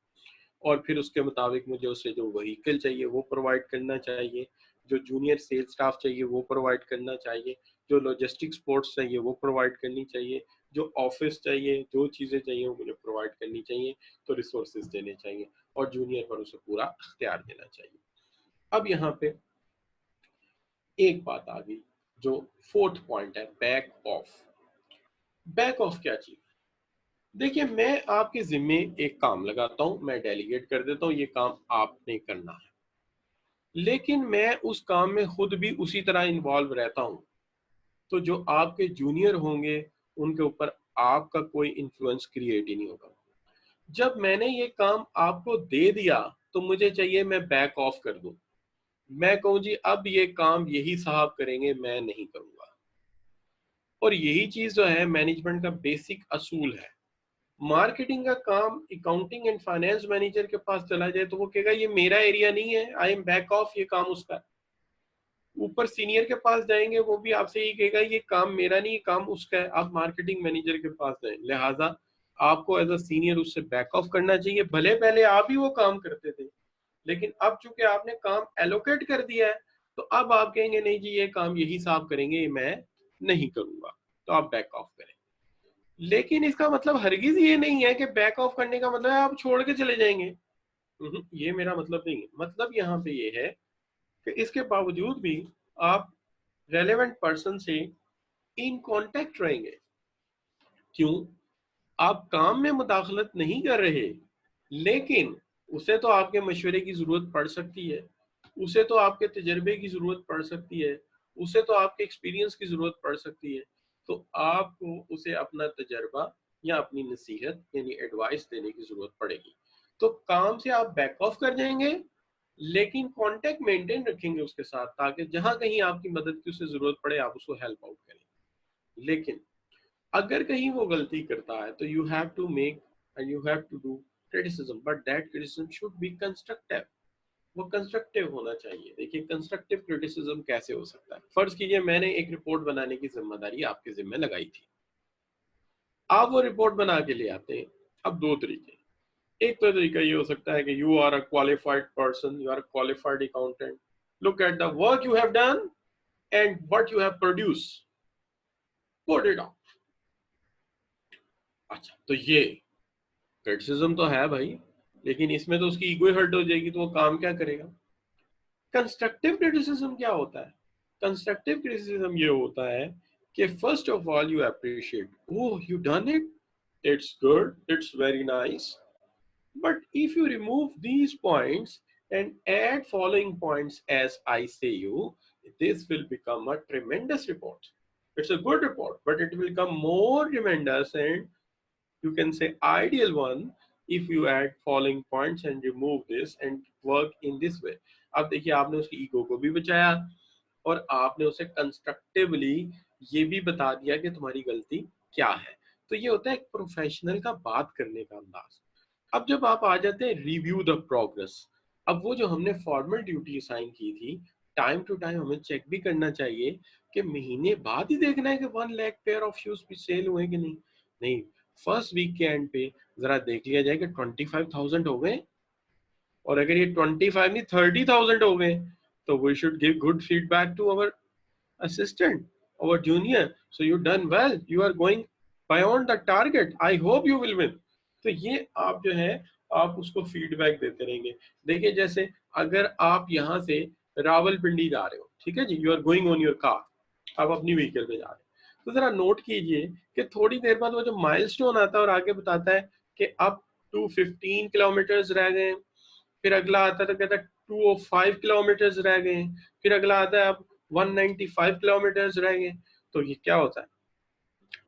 और फिर उसके मुताबिक मुझे उसे जो व्हीकल चाहिए वो प्रोवाइड करना चाहिए, जो जूनियर सेल्स स्टाफ चाहिए वो प्रोवाइड करना चाहिए, जो लॉजिस्टिक सपोर्ट्स चाहिए वो प्रोवाइड करनी चाहिए, जो ऑफिस चाहिए, जो चीज़ें चाहिए वो मुझे प्रोवाइड करनी चाहिए, तो रिसोर्सेज देने चाहिए और जूनियर पर उसे पूरा अख्तियार देना चाहिए। अब यहाँ पे एक बात आ गई जो फोर्थ पॉइंट है, बैक ऑफ। बैक ऑफ क्या चीज? देखिए, मैं आपके जिम्मे एक काम लगाता हूँ, मैं डेलीगेट कर देता हूँ, ये काम आपने करना है, लेकिन मैं उस काम में खुद भी उसी तरह इन्वॉल्व रहता हूँ। तो जो आपके जूनियर होंगे उनके ऊपर आपका कोई इन्फ्लुएंस क्रिएट ही नहीं होगा। जब मैंने ये काम आपको दे दिया तो मुझे चाहिए मैं बैक ऑफ कर दूं, मैं कहूं जी अब ये काम यही साहब करेंगे, मैं नहीं करूंगा। और यही चीज जो है मैनेजमेंट का बेसिक असूल है। मार्केटिंग का काम अकाउंटिंग एंड फाइनेंस मैनेजर के पास चला जाए तो वो कहेगा ये मेरा एरिया नहीं है, आई एम बैक ऑफ, ये काम उसका है। ऊपर सीनियर के पास जाएंगे वो भी आपसे यही कहेगा ये काम मेरा नहीं, काम उसका है। आप मार्केटिंग मैनेजर के पास जाए, लिहाजा आपको एज अ सीनियर उससे बैक ऑफ करना चाहिए। भले पहले आप ही वो काम करते थे, लेकिन अब चूंकि आपने काम एलोकेट कर दिया है तो अब आप कहेंगे नहीं जी ये काम यही साहब करेंगे, ये मैं नहीं करूंगा, तो आप बैक ऑफ करें। लेकिन इसका मतलब हरगिज ये नहीं है कि बैक ऑफ करने का मतलब है आप छोड़ के चले जाएंगे। ये मेरा मतलब नहीं है। मतलब यहाँ पे ये है कि इसके बावजूद भी आप रेलेवेंट पर्सन से इन कांटेक्ट रहेंगे। क्यों? आप काम में मुदाखलत नहीं कर रहे, लेकिन उसे तो आपके मशवरे की जरूरत पड़ सकती है, उसे तो आपके तजर्बे की जरूरत पड़ सकती है, उसे तो आपके एक्सपीरियंस की जरूरत पड़ सकती है। तो आपको उसे अपना तजर्बा या अपनी नसीहत यानी एडवाइस देने की जरूरत पड़ेगी। तो काम से आप बैक ऑफ कर जाएंगे, लेकिन कांटेक्ट मेंटेन रखेंगे उसके साथ, ताकि जहां कहीं आपकी मदद की उसे जरूरत पड़े आप उसको हेल्प आउट करें। लेकिन अगर कहीं वो गलती करता है तो you have to make and you have to do criticism, but that criticism should be constructive. वो कंस्ट्रक्टिव होना चाहिए। देखिए कंस्ट्रक्टिव क्रिटिसिज्म कैसे हो सकता है? फर्ज कीजिए मैंने एक रिपोर्ट बनाने की जिम्मेदारी आपके जिम्मे लगाई थी, आप वो रिपोर्ट बना के ले आते हैं। अब दो तरीके, एक तो तरीका ये हो सकता है कि you are a qualified person, you are a qualified accountant, look at the work you have done and what you have produce, put it out. अच्छा, तो ये क्रिटिसिज्म तो है भाई, लेकिन इसमें तो उसकी ईगो हर्ट हो जाएगी, तो वो काम क्या करेगा? कंस्ट्रक्टिव क्रिटिसिज्म क्या होता है? कंस्ट्रक्टिव क्रिटिसिज्म ये होता है कि first of all you appreciate, oh you done it, it's good, it's very nice, but if you remove these points and add following points as I say you, this will become a tremendous report. It's a good report, but it will become more tremendous and you can say ideal one if you add following points and remove this and work in this way. अब देखिए आपने उसकी ego को भी बचाया और आपने उसे कंस्ट्रक्टिवली ये भी बता दिया कि तुम्हारी गलती क्या है। तो ये होता है एक प्रोफेशनल का बात करने का अंदाज। अब जब आप आ जाते हैं रिव्यू द प्रोग्रेस, अब वो जो हमने फॉर्मल ड्यूटी साइन की थी, टाइम टू टाइम हमें चेक भी करना चाहिए कि महीने बाद ही देखना है कि 1 लाख पेयर ऑफ शूज भी सेल हुए कि नहीं। नहीं, फर्स्ट वीक के एंड पे जरा देख लिया जाए कि 25,000 हो गए, और अगर ये 25 नहीं 30,000 हो गए तो we should give good feedback to our assistant, our junior. So you done well. You are going beyond the target. I hope you will win. तो ये आप जो है आप उसको फीडबैक देते रहेंगे। देखिए जैसे अगर आप यहाँ से रावलपिंडी जा रहे हो, ठीक है जी, you are going on your car, आप अपनी व्हीकल पे जा रहे हैं, तो जरा नोट कीजिए कि थोड़ी देर बाद वो जो माइलस्टोन आता है और आगे बताता है कि अब 215 किलोमीटर रह गए, फिर अगला आता है तो कहता है 205 किलोमीटर रह गए, फिर अगला आता है अब 195 किलोमीटर रह गए। तो ये क्या होता है?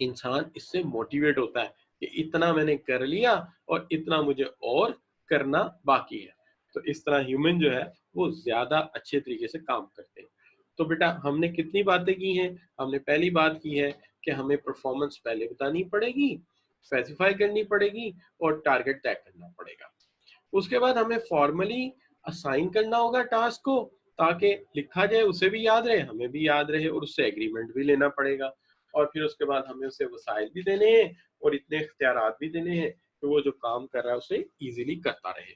इंसान इससे मोटिवेट होता है कि इतना मैंने कर लिया और इतना मुझे और करना बाकी है। तो इस तरह ह्यूमन जो है वो ज्यादा अच्छे तरीके से काम करते हैं। तो बेटा हमने कितनी बातें की हैं? हमने पहली बात की है कि हमें परफॉर्मेंस पहले बतानी पड़ेगी, स्पेसिफाई करनी पड़ेगी और टारगेट तय करना पड़ेगा। उसके बाद हमें फॉर्मली असाइन करना होगा टास्क को, ताकि लिखा जाए, उसे भी याद रहे, हमें भी याद रहे, और उससे एग्रीमेंट भी लेना पड़ेगा। और फिर उसके बाद हमें उसे वसाइल भी देने हैं और इतने इख्तियारात भी देने हैं कि वो जो काम कर रहा है उसे इजीली करता रहे।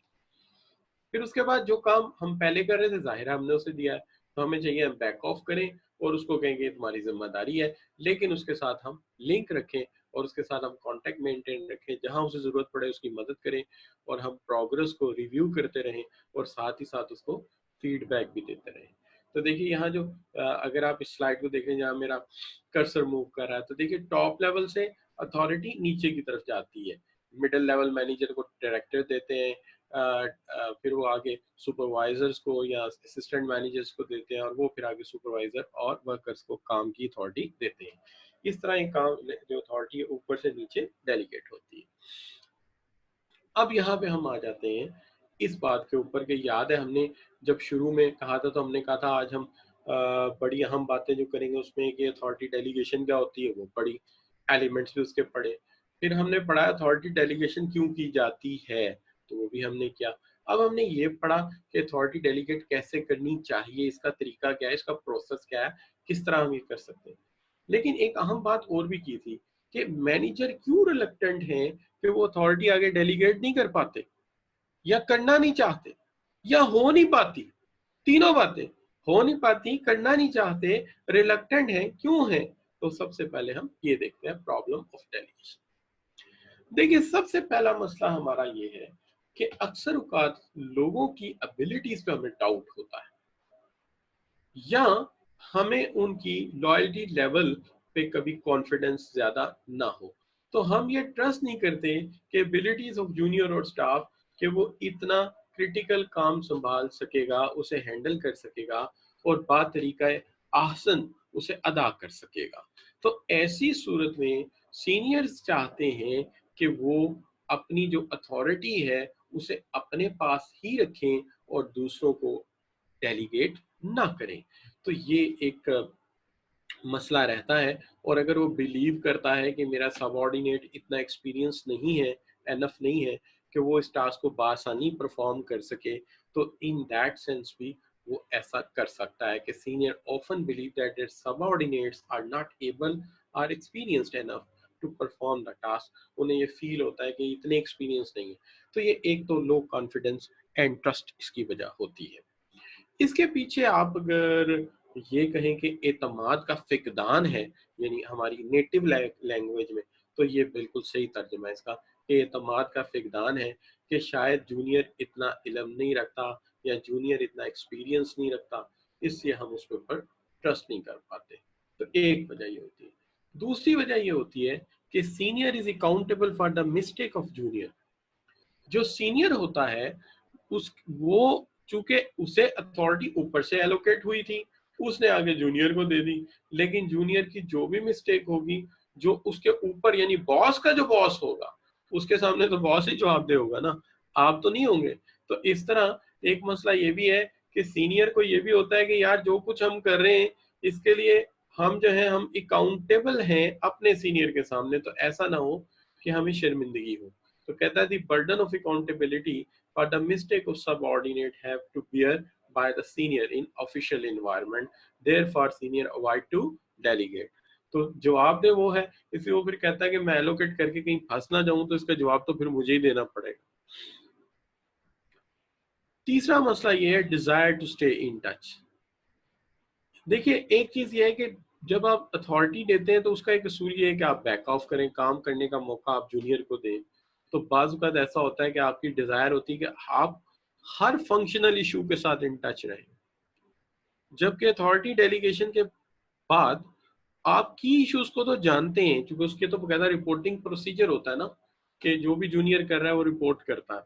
फिर उसके बाद जो काम हम पहले कर रहे थे जाहिर है हमने उसे दिया है, तो हमें चाहिए हम बैक ऑफ करें और उसको कहेंगे तुम्हारी जिम्मेदारी है, लेकिन उसके साथ हम लिंक रखें और उसके साथ हम कांटेक्ट मेंटेन रखें, जहां उसे जरूरत पड़े उसकी मदद करें और हम प्रोग्रेस को रिव्यू करते रहें और साथ ही साथ उसको फीडबैक भी देते रहें। तो देखिए यहाँ जो अगर आप इस स्लाइड को देखें जहाँ मेरा कर्सर मूव कर रहा है, तो देखिए टॉप लेवल से अथॉरिटी नीचे की तरफ जाती है, मिडिल लेवल मैनेजर को डायरेक्टर देते हैं, फिर वो आगे सुपरवाइजर्स को या असिस्टेंट मैनेजर्स को देते हैं और वो फिर आगे सुपरवाइजर और वर्कर्स को काम की अथॉरिटी देते हैं। इस तरह ये काम जो अथॉरिटी है ऊपर से नीचे डेलीगेट होती है। अब यहाँ पे हम आ जाते हैं इस बात के ऊपर कि याद है हमने जब शुरू में कहा था तो हमने कहा था आज हम बड़ी अहम बातें जो करेंगे उसमें कि अथॉरिटी डेलीगेशन क्या होती है, वो बड़ी एलिमेंट्स भी उसके पढ़े। फिर हमने पढ़ा अथॉरिटी डेलीगेशन क्यों की जाती है, तो वो भी हमने किया। अब हमने ये पढ़ा कि अथॉरिटी डेलीगेट कैसे करनी चाहिए, इसका तरीका क्या है, इसका प्रोसेस क्या है, किस तरह हम ये कर सकते हैं। लेकिन एक अहम बात और भी की थी कि मैनेजर क्यों रिलक्टेंट हैं कि वो अथॉरिटी आगे डेलीगेट नहीं कर पाते या करना नहीं चाहते या हो नहीं पाती। तीनों बातें हो नहीं पाती, करना नहीं चाहते, रिलक्टेंट है, क्यों है। तो सबसे पहले हम ये देखते हैं प्रॉब्लम ऑफ डेलीगेशन। देखिए सबसे पहला मसला हमारा ये है कि अक्सर औकात लोगों की एबिलिटीज पे हमें डाउट होता है या हमें उनकी लॉयल्टी लेवल पे कभी कॉन्फिडेंस ज्यादा ना हो, तो हम ये ट्रस्ट नहीं करते कि एबिलिटीज ऑफ जूनियर और स्टाफ कि वो इतना क्रिटिकल काम संभाल सकेगा, उसे हैंडल कर सकेगा और बात तरीका आसन उसे अदा कर सकेगा। तो ऐसी सूरत में सीनियर्स चाहते हैं कि वो अपनी जो अथॉरिटी है उसे अपने पास ही रखें और दूसरों को डेलीगेट ना करें। तो ये एक मसला रहता है। और अगर वो बिलीव करता है कि मेरा सबऑर्डिनेट इतना एक्सपीरियंस नहीं है, एनफ नहीं है कि वो इस टास्क को बासानी परफॉर्म कर सके, तो इन दैट सेंस भी वो ऐसा कर सकता है कि senior often believe that their subordinates are not able are experienced enough to perform the task. उन्हें ये फील होता है कि इतने एक्सपीरियंस नहीं है। तो ये एक तो लो कॉन्फिडेंस एंड ट्रस्ट इसकी वजह होती है। इसके पीछे आप अगर ये कहें कि एतमाद का फिकदान है, यानी हमारी नेटिव लैंग्वेज में, तो ये बिल्कुल सही तर्जुमा है इसका कि एतमाद का फिकदान है कि शायद जूनियर इतना इल्म नहीं रखता या जूनियर इतना एक्सपीरियंस नहीं रखता, इसलिए हम उसके ऊपर ट्रस्ट नहीं कर पाते। तो एक वजह ये होती है। दूसरी वजह ये होती है कि senior is accountable for the mistake of junior. जो सीनियर होता है उस वो चूंकि उसे अथॉरिटी ऊपर से एलोकेट हुई थी, उसने आगे जूनियर को दे दी, लेकिन जूनियर की जो भी मिस्टेक होगी, जो उसके ऊपर यानी बॉस का जो बॉस होगा उसके सामने तो बॉस ही जवाबदेह होगा ना, आप तो नहीं होंगे। तो इस तरह एक मसला ये भी है कि सीनियर को ये भी होता है कि यार जो कुछ हम कर रहे हैं इसके लिए हम जो है हम अकाउंटेबल हैं अपने सीनियर के सामने, तो ऐसा ना हो कि हमें शर्मिंदगी हो। तो कहता है the burden of accountability for the mistake of subordinate have to bear by the senior in official environment, therefore senior avoid to delegate। तो जवाब दे वो है, इसलिए वो फिर कहता है कि मैं एलोकेट करके कहीं फंस ना जाऊं तो इसका जवाब तो फिर मुझे ही देना पड़ेगा। तीसरा मसला ये है desire to stay in touch. देखिए एक चीज ये है कि जब आप अथॉरिटी देते हैं तो उसका एक असूल ये है कि आप बैक ऑफ करें, काम करने का मौका आप जूनियर को दें। तो बाज़ औक़ात ऐसा होता है कि आपकी डिजायर होती है कि आप हर फंक्शनल इशू के साथ इन टच रहें, जबकि अथॉरिटी डेलीगेशन के बाद आप की इश्यूज को तो जानते हैं क्योंकि उसके तो बकायदा रिपोर्टिंग प्रोसीजर होता है ना कि जो भी जूनियर कर रहा है वो रिपोर्ट करता है।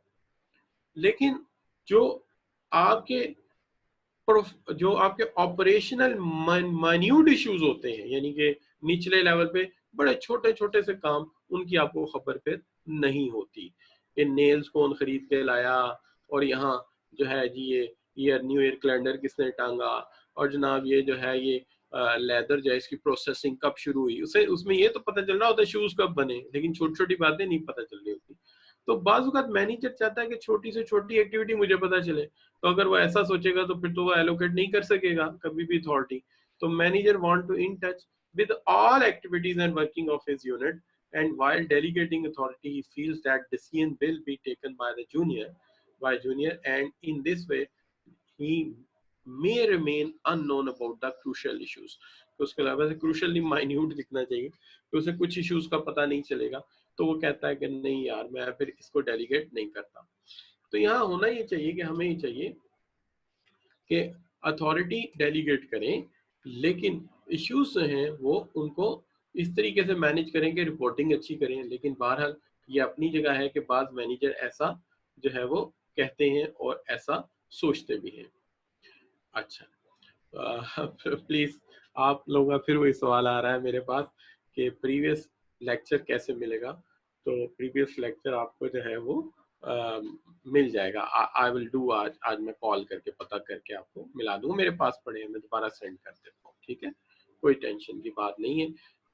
लेकिन जो आपके जो आपके ऑपरेशनल माइन्यूट इश्यूज होते हैं, यानी कि निचले लेवल पे बड़े छोटे छोटे से काम, उनकी आपको खबर फिर नहीं होती कि नेल्स कौन खरीद के लाया और यहाँ जो है जी ये न्यू ईयर कैलेंडर किसने टांगा और जनाब ये जो है ये लेदर जो है इसकी प्रोसेसिंग कब शुरू हुई, उसे उसमें ये तो पता चल रहा होता है शूज कब बने, लेकिन छोटी छोटी बातें नहीं पता चल रही होती। तो बाज़ औक़ात मैनेजर चाहता है कि छोटी से छोटी एक्टिविटी मुझे पता चले, तो अगर वो ऐसा सोचेगा तो फिर तो वो एलोकेट नहीं कर सकेगा कभी भी अथॉरिटी। तो manager want to in touch with all activities and working of his unit, and while delegating authority he feels that decision will be taken by the junior, and in this way he may remain unknown about the crucial issues। तो उसके अलावा से crucial नहीं minute दिखना चाहिए तो उसे कुछ इश्यूज का पता नहीं चलेगा, तो वो कहता है कि नहीं यार मैं फिर इसको डेलीगेट नहीं करता। तो यहाँ होना ये चाहिए कि हमें ये चाहिए कि अथॉरिटी डेलीगेट करें, लेकिन इश्यूज जो हैं वो उनको इस तरीके से मैनेज करें कि रिपोर्टिंग अच्छी करें। लेकिन बहरहाल ये अपनी जगह है कि बाद मैनेजर ऐसा जो है वो कहते हैं और ऐसा सोचते भी हैं। अच्छा, प्लीज आप लोगों का फिर वही सवाल आ रहा है मेरे पास कि प्रीवियस लेक्चर कैसे मिलेगा। तो प्रीवियस लेक्चर आपको जो है वो मिल जाएगा। आई विल डू, आज मैं कॉल करके पता करके आपको मिला दूंगा, मेरे पास पड़े हैं, मैं दोबारा सेंड कर देता हूँ, ठीक है, कोई टेंशन की बात नहीं है।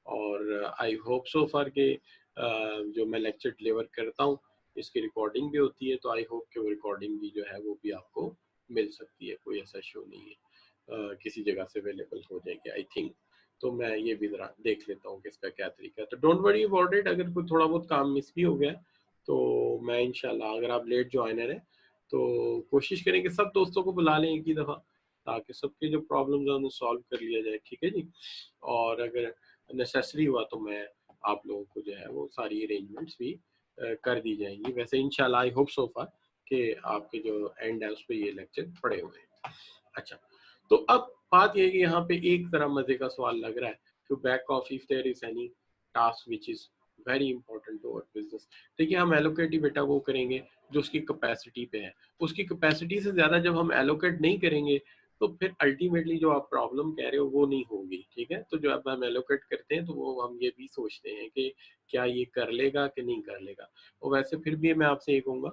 और आई होप सो फार के जो मैं लेक्चर डिलीवर करता हूँ इसकी रिकॉर्डिंग भी होती है, तो आई होप कि वो रिकॉर्डिंग भी जो है वो भी आपको मिल सकती है, कोई ऐसा इशू नहीं है। किसी जगह से अवेलेबल हो जाएगी आई थिंक। तो मैं ये भी जरा देख लेता हूँ कि इसका क्या तरीका है। तो डोंट वरी अबाउट इट, अगर कोई थोड़ा बहुत काम मिस भी हो गया तो मैं इंशाल्लाह, अगर आप लेट ज्वाइनर है तो कोशिश करें कि सब दोस्तों को बुला लें एक ही दफ़ा, ताकि सबके जो प्रॉब्लम्स हैं उन्हें सॉल्व कर लिया जाए, ठीक है जी। और अगर नेसेसरी हुआ तो मैं आप लोगों को जो है वो सारी अरेंजमेंट्स भी कर दी जाएंगी। वैसे इंशाल्लाह आई होप सो फार कि आपके जो एंड है उस पर ये लेक्चर पड़े हुए हैं। अच्छा, तो अब बात ये है कि यहाँ पे एक तरह मजे का सवाल लग रहा है कि back off if there is any task which is very important to our business. देखिए, हम एलोकेट ही बेटा वो करेंगे जो उसकी कैपेसिटी पे है। उसकी कैपेसिटी से ज्यादा जब हम एलोकेट नहीं करेंगे तो फिर अल्टीमेटली जो आप प्रॉब्लम कह रहे हो वो नहीं होगी, ठीक है। तो जो अब हम एलोकेट करते हैं तो वो हम ये भी सोचते हैं कि क्या ये कर लेगा कि नहीं कर लेगा। और वैसे फिर भी मैं आपसे ये कहूंगा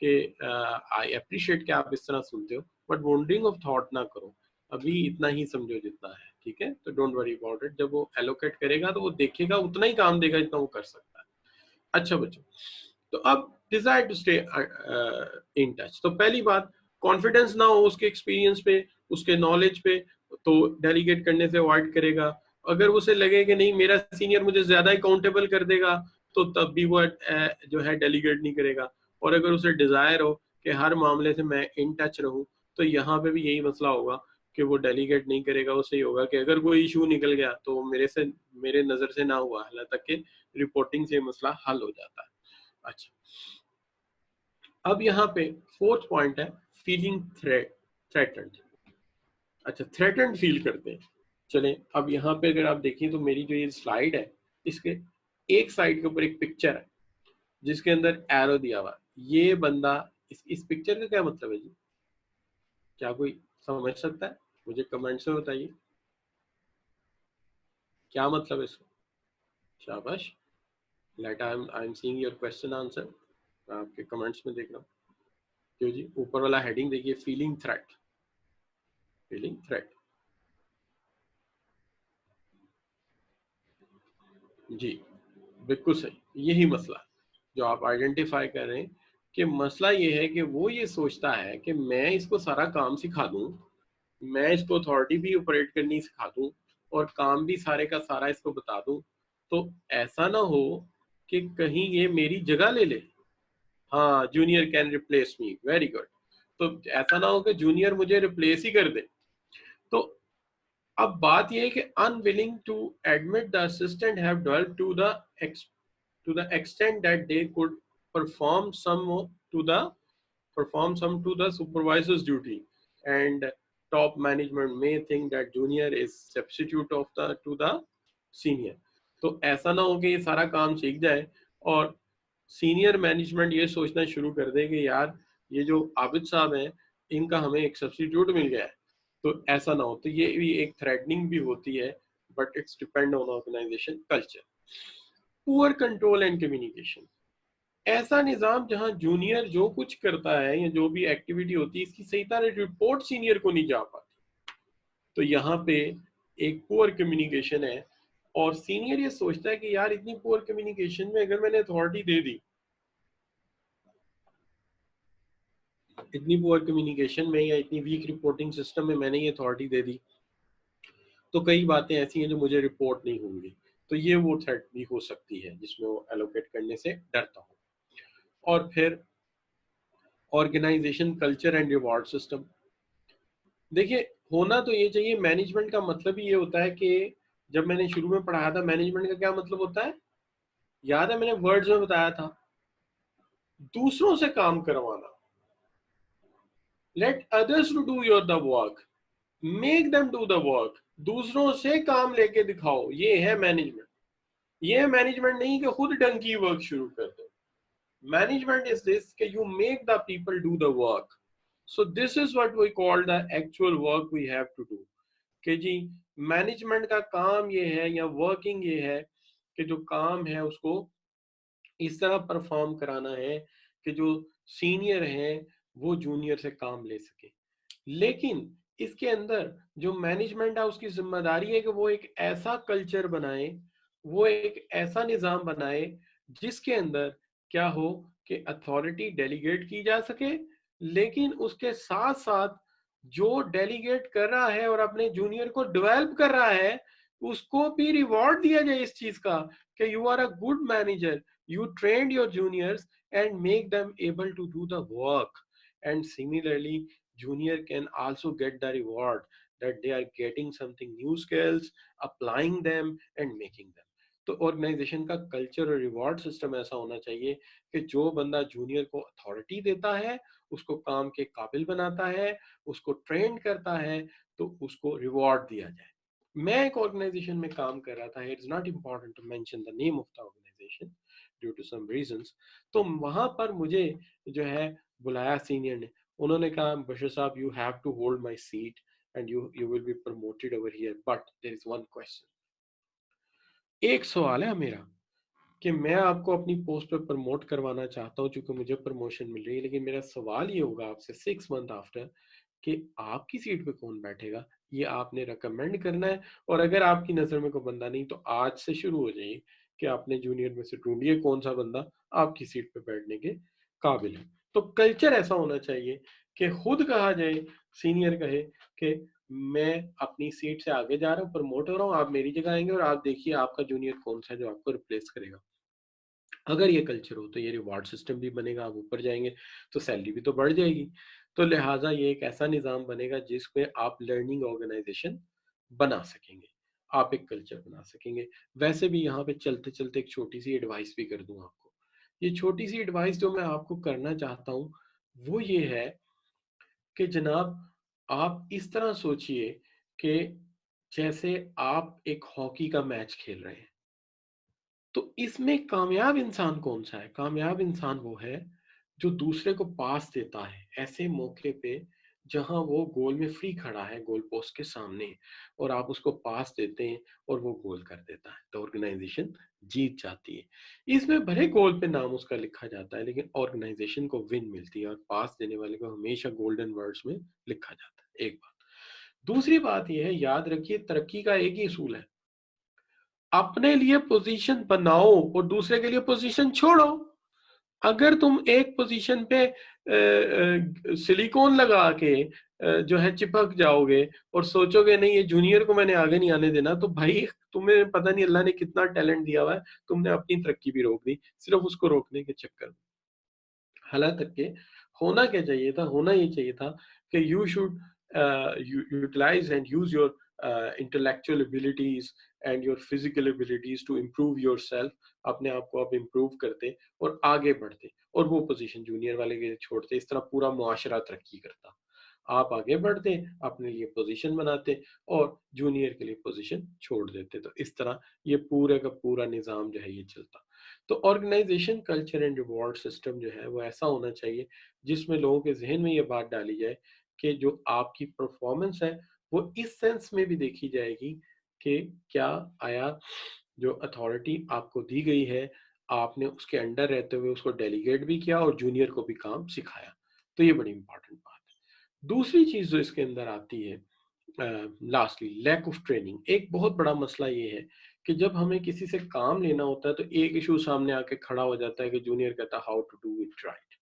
कि आई अप्रिशिएट कि आप इस तरह सुनते हो, बट वॉन्डरिंग ऑफ थॉट ना करो, अभी इतना ही समझो जितना है, ठीक है। तो डोंट वरी अबाउट इट, जब वो एलोकेट करेगा तो वो देखेगा उतना ही काम देगा जितना वो कर सकता है। अच्छा बच्चों, तो अब desire to stay in touch. तो पहली बात, कॉन्फिडेंस ना हो उसके एक्सपीरियंस पे, उसके नॉलेज पे, तो डेलीगेट करने से अवॉइड करेगा। अगर उसे लगे कि नहीं मेरा सीनियर मुझे ज्यादा अकाउंटेबल कर देगा तो तब भी वो जो है डेलीगेट नहीं करेगा। और अगर उसे डिजायर हो कि हर मामले से मैं इन टच रहूं, तो यहाँ पे भी यही मसला होगा कि वो डेलीगेट नहीं करेगा। उससे ही होगा कि अगर कोई इशू निकल गया तो मेरे नजर से ना हुआ, हालांकि तक कि रिपोर्टिंग से मसला हल हो जाता है। अच्छा, अब यहाँ पे फोर्थ पॉइंट है फीलिंग थ्रेटन्ड। अच्छा, थ्रेटन्ड फील करते हैं। चलें, अब यहाँ पे अगर आप देखें तो मेरी जो ये स्लाइड है इसके एक साइड के ऊपर एक पिक्चर है जिसके अंदर एरो दिया हुआ है। ये बंदा, इस पिक्चर का क्या मतलब है जी? क्या कोई समझ सकता है? मुझे कमेंट्स में बताइए क्या मतलब है इसका। शाबाश, let I am seeing your question answer. आपके कमेंट्स में देख रहा हूँ। क्यों जी, ऊपर वाला हेडिंग देखिए, फीलिंग थ्रेट, फीलिंग थ्रेट। जी, बिल्कुल सही, यही मसला जो आप आइडेंटिफाई कर रहे हैं कि मसला ये है कि वो ये सोचता है कि मैं इसको सारा काम सिखा दूं, मैं इसको अथॉरिटी भी ऑपरेट करनी सिखा दूं और काम भी सारे का सारा इसको बता दूं, तो ऐसा ना हो कि कहीं ये मेरी जगह ले ले। हाँ, junior can replace me, very good. तो ऐसा ना हो कि जूनियर मुझे रिप्लेस ही कर दे। तो अब बात यह है कि unwilling to admit the assistant have developed to the extent that they could perform some to the to the supervisor's duty, and top management may think that junior is substitute of the to the senior। तो ऐसा ना हो कि ये सारा काम सीख जाए और सीनियर मैनेजमेंट ये सोचना शुरू कर दे कि यार ये जो आबिद साहब हैं इनका हमें एक सब्स्टिट्यूट मिल गया है। तो ऐसा ना हो, तो ये भी एक थ्रेटनिंग भी होती है, but it's depend on organisation culture. Poor control and communication, ऐसा निजाम जहां जूनियर जो कुछ करता है या जो भी एक्टिविटी होती है इसकी सही तरह रिपोर्ट सीनियर को नहीं जा पाती, तो यहाँ पे एक पुअर कम्युनिकेशन है। और सीनियर ये सोचता है कि यार इतनी पुअर कम्युनिकेशन में अगर मैंने अथॉरिटी दे दी, इतनी पुअर कम्युनिकेशन में या इतनी वीक रिपोर्टिंग सिस्टम में मैंने ये अथॉरिटी दे दी, तो कई बातें ऐसी हैं जो मुझे रिपोर्ट नहीं होंगी। तो ये वो थ्रेट भी हो सकती है जिसमें वो एलोकेट करने से डरता हो। और फिर organisation culture and reward system, देखिए होना तो ये चाहिए। मैनेजमेंट का मतलब ही ये होता है कि जब मैंने शुरू में पढ़ाया था मैनेजमेंट का क्या मतलब होता है, याद है मैंने वर्ड्स में बताया था, दूसरों से काम करवाना। Let others to do your the work, make them do the work, दूसरों से काम लेके दिखाओ, ये है मैनेजमेंट। ये मैनेजमेंट नहीं कि खुद डंकी वर्क शुरू कर दो। मैनेजमेंट इज दिस कि you make the people do the work. So this is what we call the actual work we have to do. कि जी मैनेजमेंट का काम ये है या वर्किंग ये है कि जो काम है उसको इस तरह परफॉर्म कराना है कि जो सीनियर है वो जूनियर से काम ले सके। लेकिन इसके अंदर जो मैनेजमेंट है उसकी जिम्मेदारी है कि वो एक ऐसा कल्चर बनाए, वो एक ऐसा निज़ाम बनाए जिसके अंदर क्या हो कि अथॉरिटी डेलीगेट की जा सके, लेकिन उसके साथ साथ जो डेलीगेट कर रहा है और अपने जूनियर को डेवलप कर रहा है उसको भी रिवॉर्ड दिया जाए इस चीज का कि you are a good manager, you trained your juniors and make them able to do the work. And similarly junior can also get the reward that they are getting something new skills, applying them and making them. तो organisation का culture और reward system ऐसा होना चाहिए कि जो बंदा junior को अथॉरिटी देता है, उसको काम के काबिल बनाता है, उसको ट्रेन करता है, तो उसको रिवॉर्ड दिया जाए। मैं एक ऑर्गेनाइजेशन में काम कर रहा था, it's not important to mention the name of the organisation due to some reasons. तो वहां पर मुझे जो है बुलाया सीनियर ने, उन्होंने कहा Bashir sahab you have to hold my seat and you will be promoted over here, but there is one question. एक सवाल है मेरा कि मैं आपको अपनी पोस्ट पे प्रमोट करवाना चाहता हूँ क्योंकि मुझे प्रमोशन मिल रही है, लेकिन मेरा सवाल ये होगा आपसे 6 मंथ आफ्टर कि आपकी सीट पे कौन बैठेगा, ये आपने रिकमेंड करना है। और अगर आपकी नजर में कोई बंदा नहीं तो आज से शुरू हो जाइए कि आपने जूनियर में से ढूंढिए कौन सा बंदा आपकी सीट पे बैठने के काबिल है। तो कल्चर ऐसा होना चाहिए कि खुद कहा जाए, सीनियर कहे कि मैं अपनी सीट से आगे जा रहा हूँ, प्रमोट हो रहा हूँ, आप मेरी जगह आएंगे और आप देखिए आपका जूनियर कौन सा है जो आपको रिप्लेस करेगा। अगर ये कल्चर हो तो ये रिवार्ड सिस्टम भी बनेगा, आप ऊपर जाएंगे तो सैलरी भी तो बढ़ जाएगी। तो लिहाजा ये एक ऐसा निज़ाम बनेगा जिसमें आप लर्निंग ऑर्गेनाइजेशन बना सकेंगे, आप एक कल्चर बना सकेंगे। वैसे भी यहाँ पे चलते चलते एक छोटी सी एडवाइस भी कर दूं आपको। ये छोटी सी एडवाइस जो मैं आपको करना चाहता हूँ वो ये है कि जनाब आप इस तरह सोचिए कि जैसे आप एक हॉकी का मैच खेल रहे हैं, तो इसमें कामयाब इंसान कौन सा है? कामयाब इंसान वो है जो दूसरे को पास देता है ऐसे मौके पे जहां वो गोल में फ्री खड़ा है, गोल पोस्ट के सामने, और आप उसको पास देते हैं और वो गोल कर देता है, तो ऑर्गेनाइजेशन जीत जाती है। इसमें भले गोल पे नाम उसका लिखा जाता है लेकिन ऑर्गेनाइजेशन को विन मिलती है और पास देने वाले को हमेशा गोल्डन वर्ड्स में लिखा जाता है। एक बात। दूसरी बात यह है, याद रखिए तरक्की का एक ही असूल है, अपने लिए पोजीशन बनाओ और दूसरे के लिए पोजीशन छोड़ो। अगर तुम एक पोजीशन पे सिलिकॉन लगा के जो है चिपक जाओगे और सोचोगे नहीं ये जूनियर को मैंने आगे नहीं आने देना, तो भाई तुम्हें पता नहीं अल्लाह ने कितना टैलेंट दिया हुआ है, तुमने अपनी तरक्की भी रोक दी सिर्फ उसको रोकने के चक्कर में। हालांकि होना क्या चाहिए था, होना ये चाहिए था कि you should utilise and use your intellectual abilities and your physical abilities to improve yourself. अपने आप को आप इम्प्रूव करते और आगे बढ़ते और वो पोजीशन जूनियर वाले के छोड़ते, इस तरह पूरा मुआशरा तरक्की करता। आप आगे बढ़ते, अपने लिए पोजीशन बनाते और जूनियर के लिए पोजीशन छोड़ देते, तो इस तरह ये पूरे का पूरा निज़ाम जो है ये चलता। तो organisation culture and reward system जो है वो ऐसा होना चाहिए जिसमें लोगों के जहन में ये बात डाली जाए कि जो आपकी परफॉर्मेंस है वो इस सेंस में भी देखी जाएगी कि क्या आया जो अथॉरिटी आपको दी गई है आपने उसके अंडर रहते हुए उसको डेलीगेट भी किया और जूनियर को भी काम सिखाया। तो ये बड़ी इंपॉर्टेंट बात है। दूसरी चीज जो इसके अंदर आती है, लास्टली लैक ऑफ ट्रेनिंग। एक बहुत बड़ा मसला ये है कि जब हमें किसी से काम लेना होता है तो एक इशू सामने आके खड़ा हो जाता है कि जूनियर कहता है how to do it right.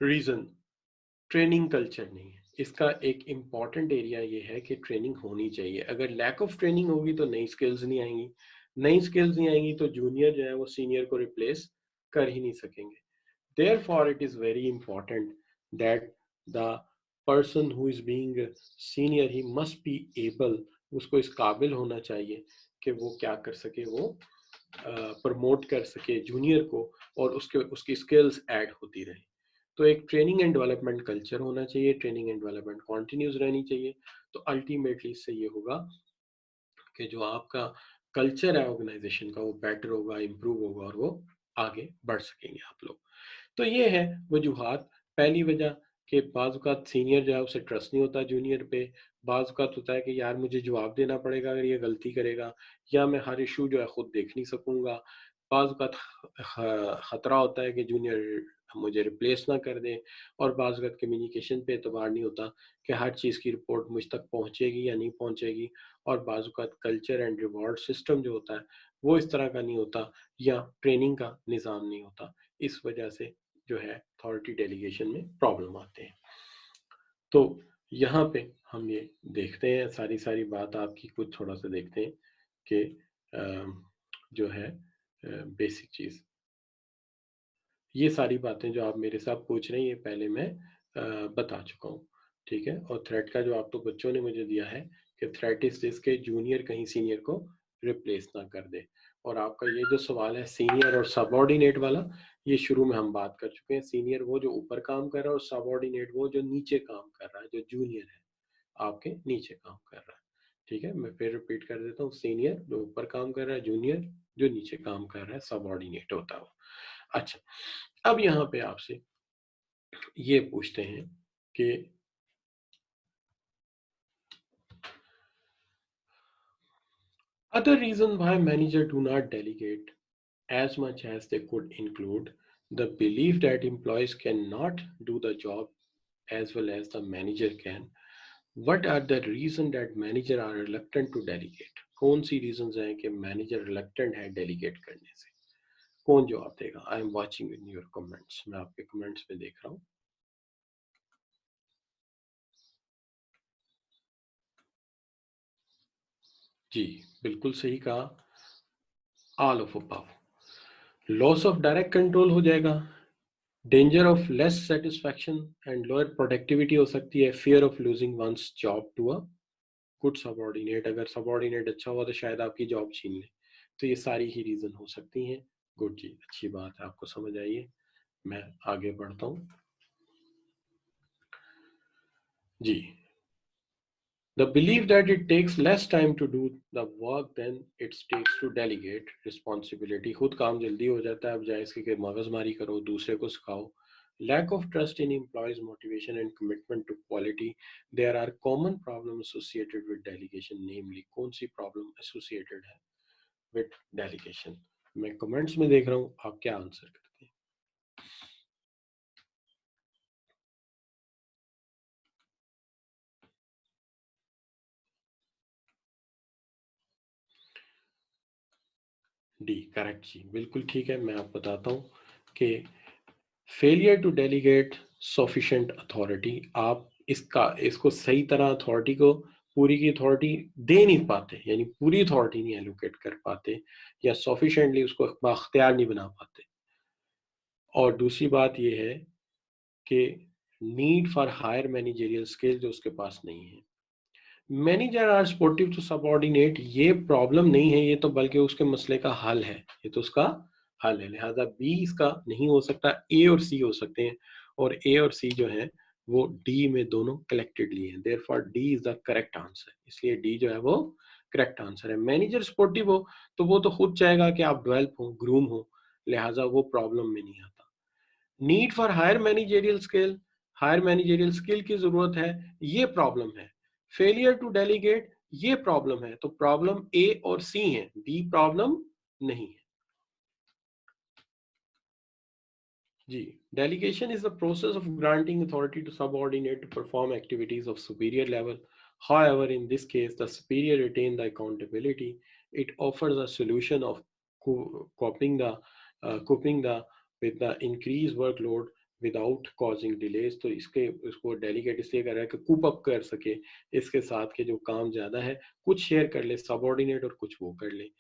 Reason, training culture नहीं है। इसका एक इम्पॉर्टेंट एरिया ये है कि ट्रेनिंग होनी चाहिए। अगर लैक ऑफ ट्रेनिंग होगी तो नई स्किल्स नहीं आएंगी, नई स्किल्स नहीं आएंगी तो जूनियर जो है वो सीनियर को रिप्लेस कर ही नहीं सकेंगे। Therefore, it is very important that the person who is being senior, he must be able, उसको इस काबिल होना चाहिए कि वो क्या कर सके, वो प्रमोट कर सके जूनियर को और उसके उसकी स्किल्स ऐड होती रहे। तो एक ट्रेनिंग एंड डेवलपमेंट कल्चर होना चाहिए, ट्रेनिंग एंड डेवलपमेंट कॉन्टिन्यूस रहनी चाहिए। तो अल्टीमेटली इससे ये होगा कि जो आपका कल्चर है ऑर्गेनाइजेशन का वो बेटर होगा, इम्प्रूव होगा और वो आगे बढ़ सकेंगे आप लोग। तो ये है वजूहात। पहली वजह कि बाज़ औक़ात सीनियर जो है उसे ट्रस्ट नहीं होता जूनियर पे। बाज़ औक़ात होता है कि यार मुझे जवाब देना पड़ेगा अगर ये गलती करेगा, या मैं हर इशू जो है खुद देख नहीं सकूँगा। बाज़ औक़ात ख़तरा होता है कि जूनियर मुझे रिप्लेस ना कर दें, और बाज़ औक़ात कम्युनिकेशन पे एतबार नहीं होता कि हर चीज़ की रिपोर्ट मुझ तक पहुँचेगी या नहीं पहुँचेगी। और बाज़ औक़ात कल्चर एंड रिवॉर्ड सिस्टम जो होता है वो इस तरह का नहीं होता, या ट्रेनिंग का निज़ाम नहीं होता। इस वजह से जो है अथॉरिटी डेलीगेशन में प्रॉब्लम आते हैं। तो यहाँ पे हम ये देखते हैं, सारी बात आपकी कुछ थोड़ा सा देखते हैं कि जो है बेसिक चीज़, ये सारी बातें जो आप मेरे साथ पूछ रहे हैं ये पहले मैं बता चुका हूँ, ठीक है। और थ्रेट का जवाब तो बच्चों ने मुझे दिया है कि थ्रेट इज दिस के जूनियर कहीं सीनियर को रिप्लेस ना कर दे। और आपका ये जो सवाल है सीनियर और सबऑर्डिनेट वाला, ये शुरू में हम बात कर चुके हैं। सीनियर वो जो ऊपर काम कर रहा है और सबऑर्डिनेट वो जो नीचे काम कर रहा है, जो जूनियर है आपके नीचे काम कर रहा है, ठीक है। मैं फिर रिपीट कर देता हूँ, सीनियर जो ऊपर काम कर रहा है, जूनियर जो नीचे काम कर रहा है, सबऑर्डिनेट होता है वो। अच्छा, अब यहाँ पे आपसे ये पूछते हैं कि other reason why manager do not delegate as much as they could include the belief that employees cannot do the job as well as the manager can. What are the reason that manager are reluctant to delegate? कौन सी reasons हैं कि manager reluctant है delegate करने से? कौन जवाब देगा? I am watching in your comments. मैं आपके comments में देख रहा हूँ। जी, बिल्कुल सही कहा। All of above. Loss of direct control हो जाएगा, danger of less satisfaction and lower productivity हो सकती है, fear of losing one's job to a good subordinate, अगर सबऑर्डिनेट अच्छा हुआ तो शायद आपकी जॉब छीन ले। तो ये सारी ही रीजन हो सकती हैं। गुड जी, अच्छी बात है, आपको समझ आई है। मैं आगे बढ़ता हूँ जी। The belief that it takes less time to do the work than it takes to delegate responsibility, खुद काम जल्दी हो जाता है, अब जाए इसके कि मगजमारी करो, दूसरे को सिखाओ। Lack of trust in employees' motivation and commitment to quality, there are common problems associated with delegation, namely कौन सी problem associated है with delegation? मैं comments में देख रहा हूँ, आप क्या आंसर करते हैं? डी करेक्ट जी, बिल्कुल ठीक है। मैं आपको बताता हूँ कि failure to delegate sufficient authority, आप इसको सही तरह अथॉरिटी को पूरी की अथॉरिटी दे नहीं पाते, यानी पूरी अथॉरिटी नहीं एलोकेट कर पाते, या सफिशिएंटली उसको बाख्तियार नहीं बना पाते। और दूसरी बात यह है कि need for higher managerial skill जो उसके पास नहीं है। Manager are supportive to subordinate, ये प्रॉब्लम नहीं है, ये तो बल्कि उसके मसले का हल है, ये तो उसका हल है। लिहाजा बी इसका नहीं हो सकता, ए और सी हो सकते हैं, और ए और सी जो है वो डी में दोनों कलेक्टेडली हैं, therefore D is the correct answer. इसलिए डी जो है वो करेक्ट आंसर है। मैनेजर सपोर्टिव हो तो वो तो खुद चाहेगा कि आप डेवलप हो, ग्रूम हो, लिहाजा वो प्रॉब्लम में नहीं आता। Need for higher managerial skill की जरूरत है, ये प्रॉब्लम है। फेलियर टू डेलीगेट, ये प्रॉब्लम है। तो प्रॉब्लम ए और सी है, बी प्रॉब्लम नहीं है जी। Delegation is the process of granting authority to subordinate to perform activities of superior level. However, in this case, the superior retain the accountability. It offers a solution of coping the with the increased workload without causing delays. तो इसको delegate इसलिए कर रहा है कि कूप up कर सके इसके साथ के जो काम ज्यादा है, कुछ शेयर कर ले सबऑर्डिनेट और कुछ वो कर ले।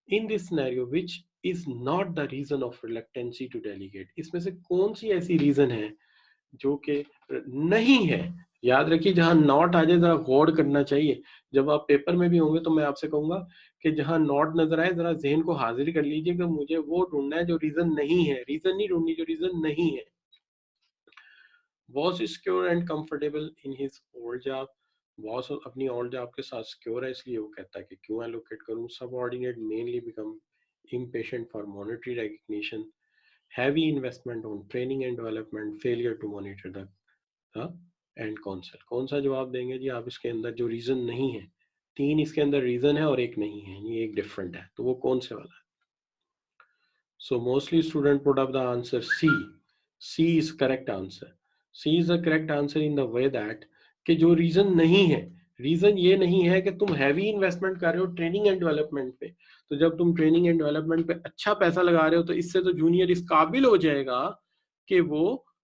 In this scenario which is not the reason of reluctancy to delegate, इसमें से कौन सी ऐसी रीजन है जो कि नहीं है? याद रखिए, जहां नॉट आ जाए जरा गौर करना चाहिए। जब आप पेपर में भी होंगे तो मैं आपसे कहूंगा कि जहां नॉट नजर आए जरा जहन को हाजिर कर लीजिए कि मुझे वो ढूंढना है जो रीजन नहीं है, रीजन नहीं ढूंढनी जो रीजन नहीं है। Was secure and comfortable in his old job, boss अपनी ऑल जॉब के साथ सिक्योर है, इसलिए वो कहता है कि क्यों एलोकेट करूं। Subordinate mainly become impatient for monetary recognition, heavy investment on training and development, failure to monitor the and कौन कौन सा जवाब देंगे जी आप? इसके अंदर जो रीजन नहीं है, 3 इसके अंदर रीजन है और एक नहीं है, ये एक डिफरेंट है, तो वो कौन से वाला है? So mostly student put up the answer C. C is correct answer. C is the correct answer in the way that कि जो रीजन नहीं है, रीजन ये नहीं है कि तुम हैवी इन्वेस्टमेंट कर रहे हो ट्रेनिंग एंड डेवलपमेंट पे, तो जब तुम ट्रेनिंग एंड डेवलपमेंट पे अच्छा पैसा लगा रहे हो तो इससे तो जूनियर इस काबिल हो जाएगा कि वो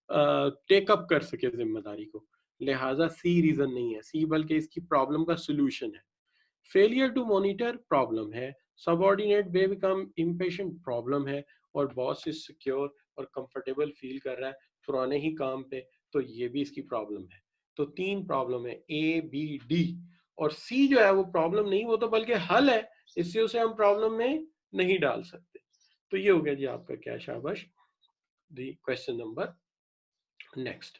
टेकअप कर सके जिम्मेदारी को। लिहाजा सी रीजन नहीं है, सी बल्कि इसकी प्रॉब्लम का सोल्यूशन है। फेलियर टू मॉनिटर प्रॉब्लम है, सबऑर्डिनेट बे बिकम इम्पेशेंट प्रॉब्लम है, और बॉस इज सिक्योर और कंफर्टेबल फील कर रहा है पुराने ही काम पे, तो ये भी इसकी प्रॉब्लम है। तो 3 प्रॉब्लम है, ए बी डी, और सी जो है वो प्रॉब्लम नहीं, वो तो बल्कि हल है, इससे उसे हम प्रॉब्लम में नहीं डाल सकते। तो ये हो गया जी आपका क्या शाबाश दी क्वेश्चन नंबर नेक्स्ट।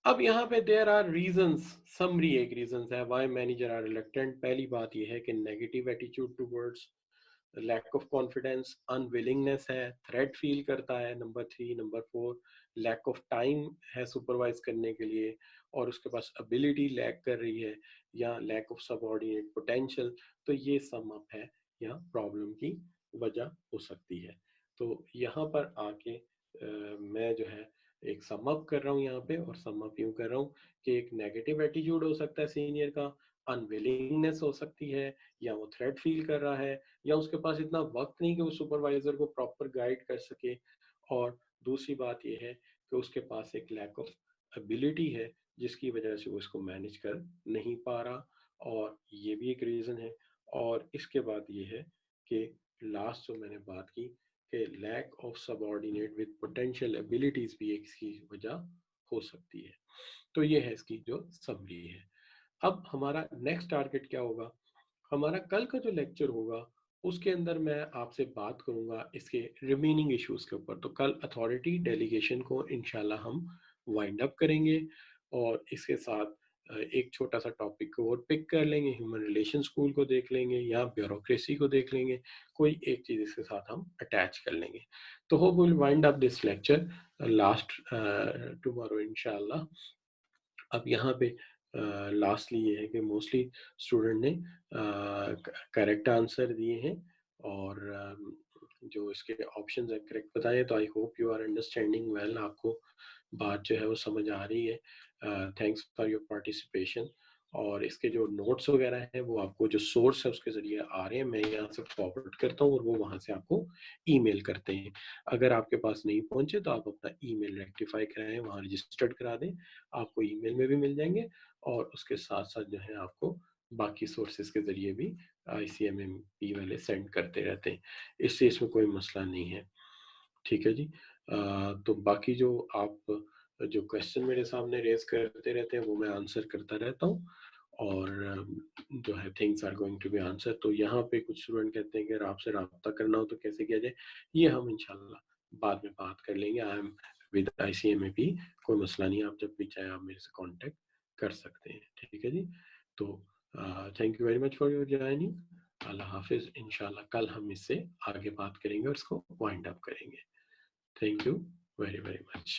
अब यहाँ पे देयर आर रीजंस, समरी एक रीजंस है व्हाई मैनेजर आर रिलक्टेंट। पहली बात ये है कि negative attitude towards, lack of confidence, unwillingness है, थ्रेट फील करता है, number 3। Number 4 lack of time है सुपरवाइज करने के लिए, और उसके पास एबिलिटी लैक कर रही है, या लैक ऑफ सबऑर्डिनेट पोटेंशियल। तो ये सम अप है या प्रॉब्लम की वजह हो सकती है। तो यहाँ पर आके मैं जो है एक सम अप कर रहा हूँ यहाँ पे, और सम अप यूँ कर रहा हूँ कि एक नेगेटिव एटीट्यूड हो सकता है सीनियर का, अनविलिंगनेस हो सकती है, या वो थ्रेट फील कर रहा है, या उसके पास इतना वक्त नहीं कि वो सुपरवाइजर को प्रॉपर गाइड कर सके, और दूसरी बात ये है कि उसके पास एक लैक ऑफ एबिलिटी है जिसकी वजह से वो इसको मैनेज कर नहीं पा रहा, और ये भी एक रीज़न है। और इसके बाद ये है कि लास्ट जो मैंने बात की कि lack of subordinate with potential abilities भी एक इसकी वजह हो सकती है। तो ये है इसकी जो समरी है। अब हमारा नेक्स्ट टारगेट क्या होगा? हमारा कल का जो लेक्चर होगा उसके अंदर मैं आपसे बात करूंगा इसके रिमेनिंग इश्यूज के ऊपर। तो कल अथॉरिटी डेलीगेशन को इंशाल्लाह हम वाइंड अप करेंगे, और इसके साथ एक छोटा सा टॉपिक को और पिक कर लेंगे, ह्यूमन रिलेशन स्कूल को देख लेंगे या ब्यूरोक्रेसी को देख लेंगे, कोई एक चीज इसके साथ हम अटैच कर लेंगे। तो hope will wind up this lecture last tomorrow इंशाल्लाह। अब यहाँ पे लास्टली ये है कि मोस्टली स्टूडेंट ने करेक्ट आंसर दिए हैं, और जो इसके ऑप्शंस हैं करेक्ट बताए। तो I hope you are understanding well, आपको बात जो है वो समझ आ रही है। Thanks for your participation. और इसके जो नोट्स वगैरह हैं वो आपको जो सोर्स है उसके ज़रिए आ रहे हैं, मैं यहाँ से फॉरवर्ड करता हूँ और वो वहाँ से आपको ईमेल करते हैं। अगर आपके पास नहीं पहुँचे तो आप अपना ईमेल रेक्टिफाई कराएं, वहाँ रजिस्टर्ड करा दें, आपको ईमेल में भी मिल जाएंगे, और उसके साथ साथ जो है आपको बाकी सोर्सेज के ज़रिए भी ICMMP वाले सेंड करते रहते हैं, इससे इसमें कोई मसला नहीं है। ठीक है जी। तो बाकी जो आप जो क्वेश्चन मेरे सामने रेज करते रहते हैं वो मैं आंसर करता रहता हूँ, और जो है things are going to be answer. तो यहाँ पे कुछ स्टूडेंट कहते हैं कि अगर आपसे रब्ता करना हो तो कैसे किया जाए, ये हम इंशाल्लाह बाद में बात कर लेंगे। आई एम विद ICMAP, कोई मसला नहीं, आप जब भी चाहे आप मेरे से कांटेक्ट कर सकते हैं। ठीक है जी। तो thank you very much for your joining. अल्लाह हाफिज। इंशाल्लाह कल हम इससे आगे बात करेंगे और इसको वाइंड अप करेंगे। Thank you very, very much.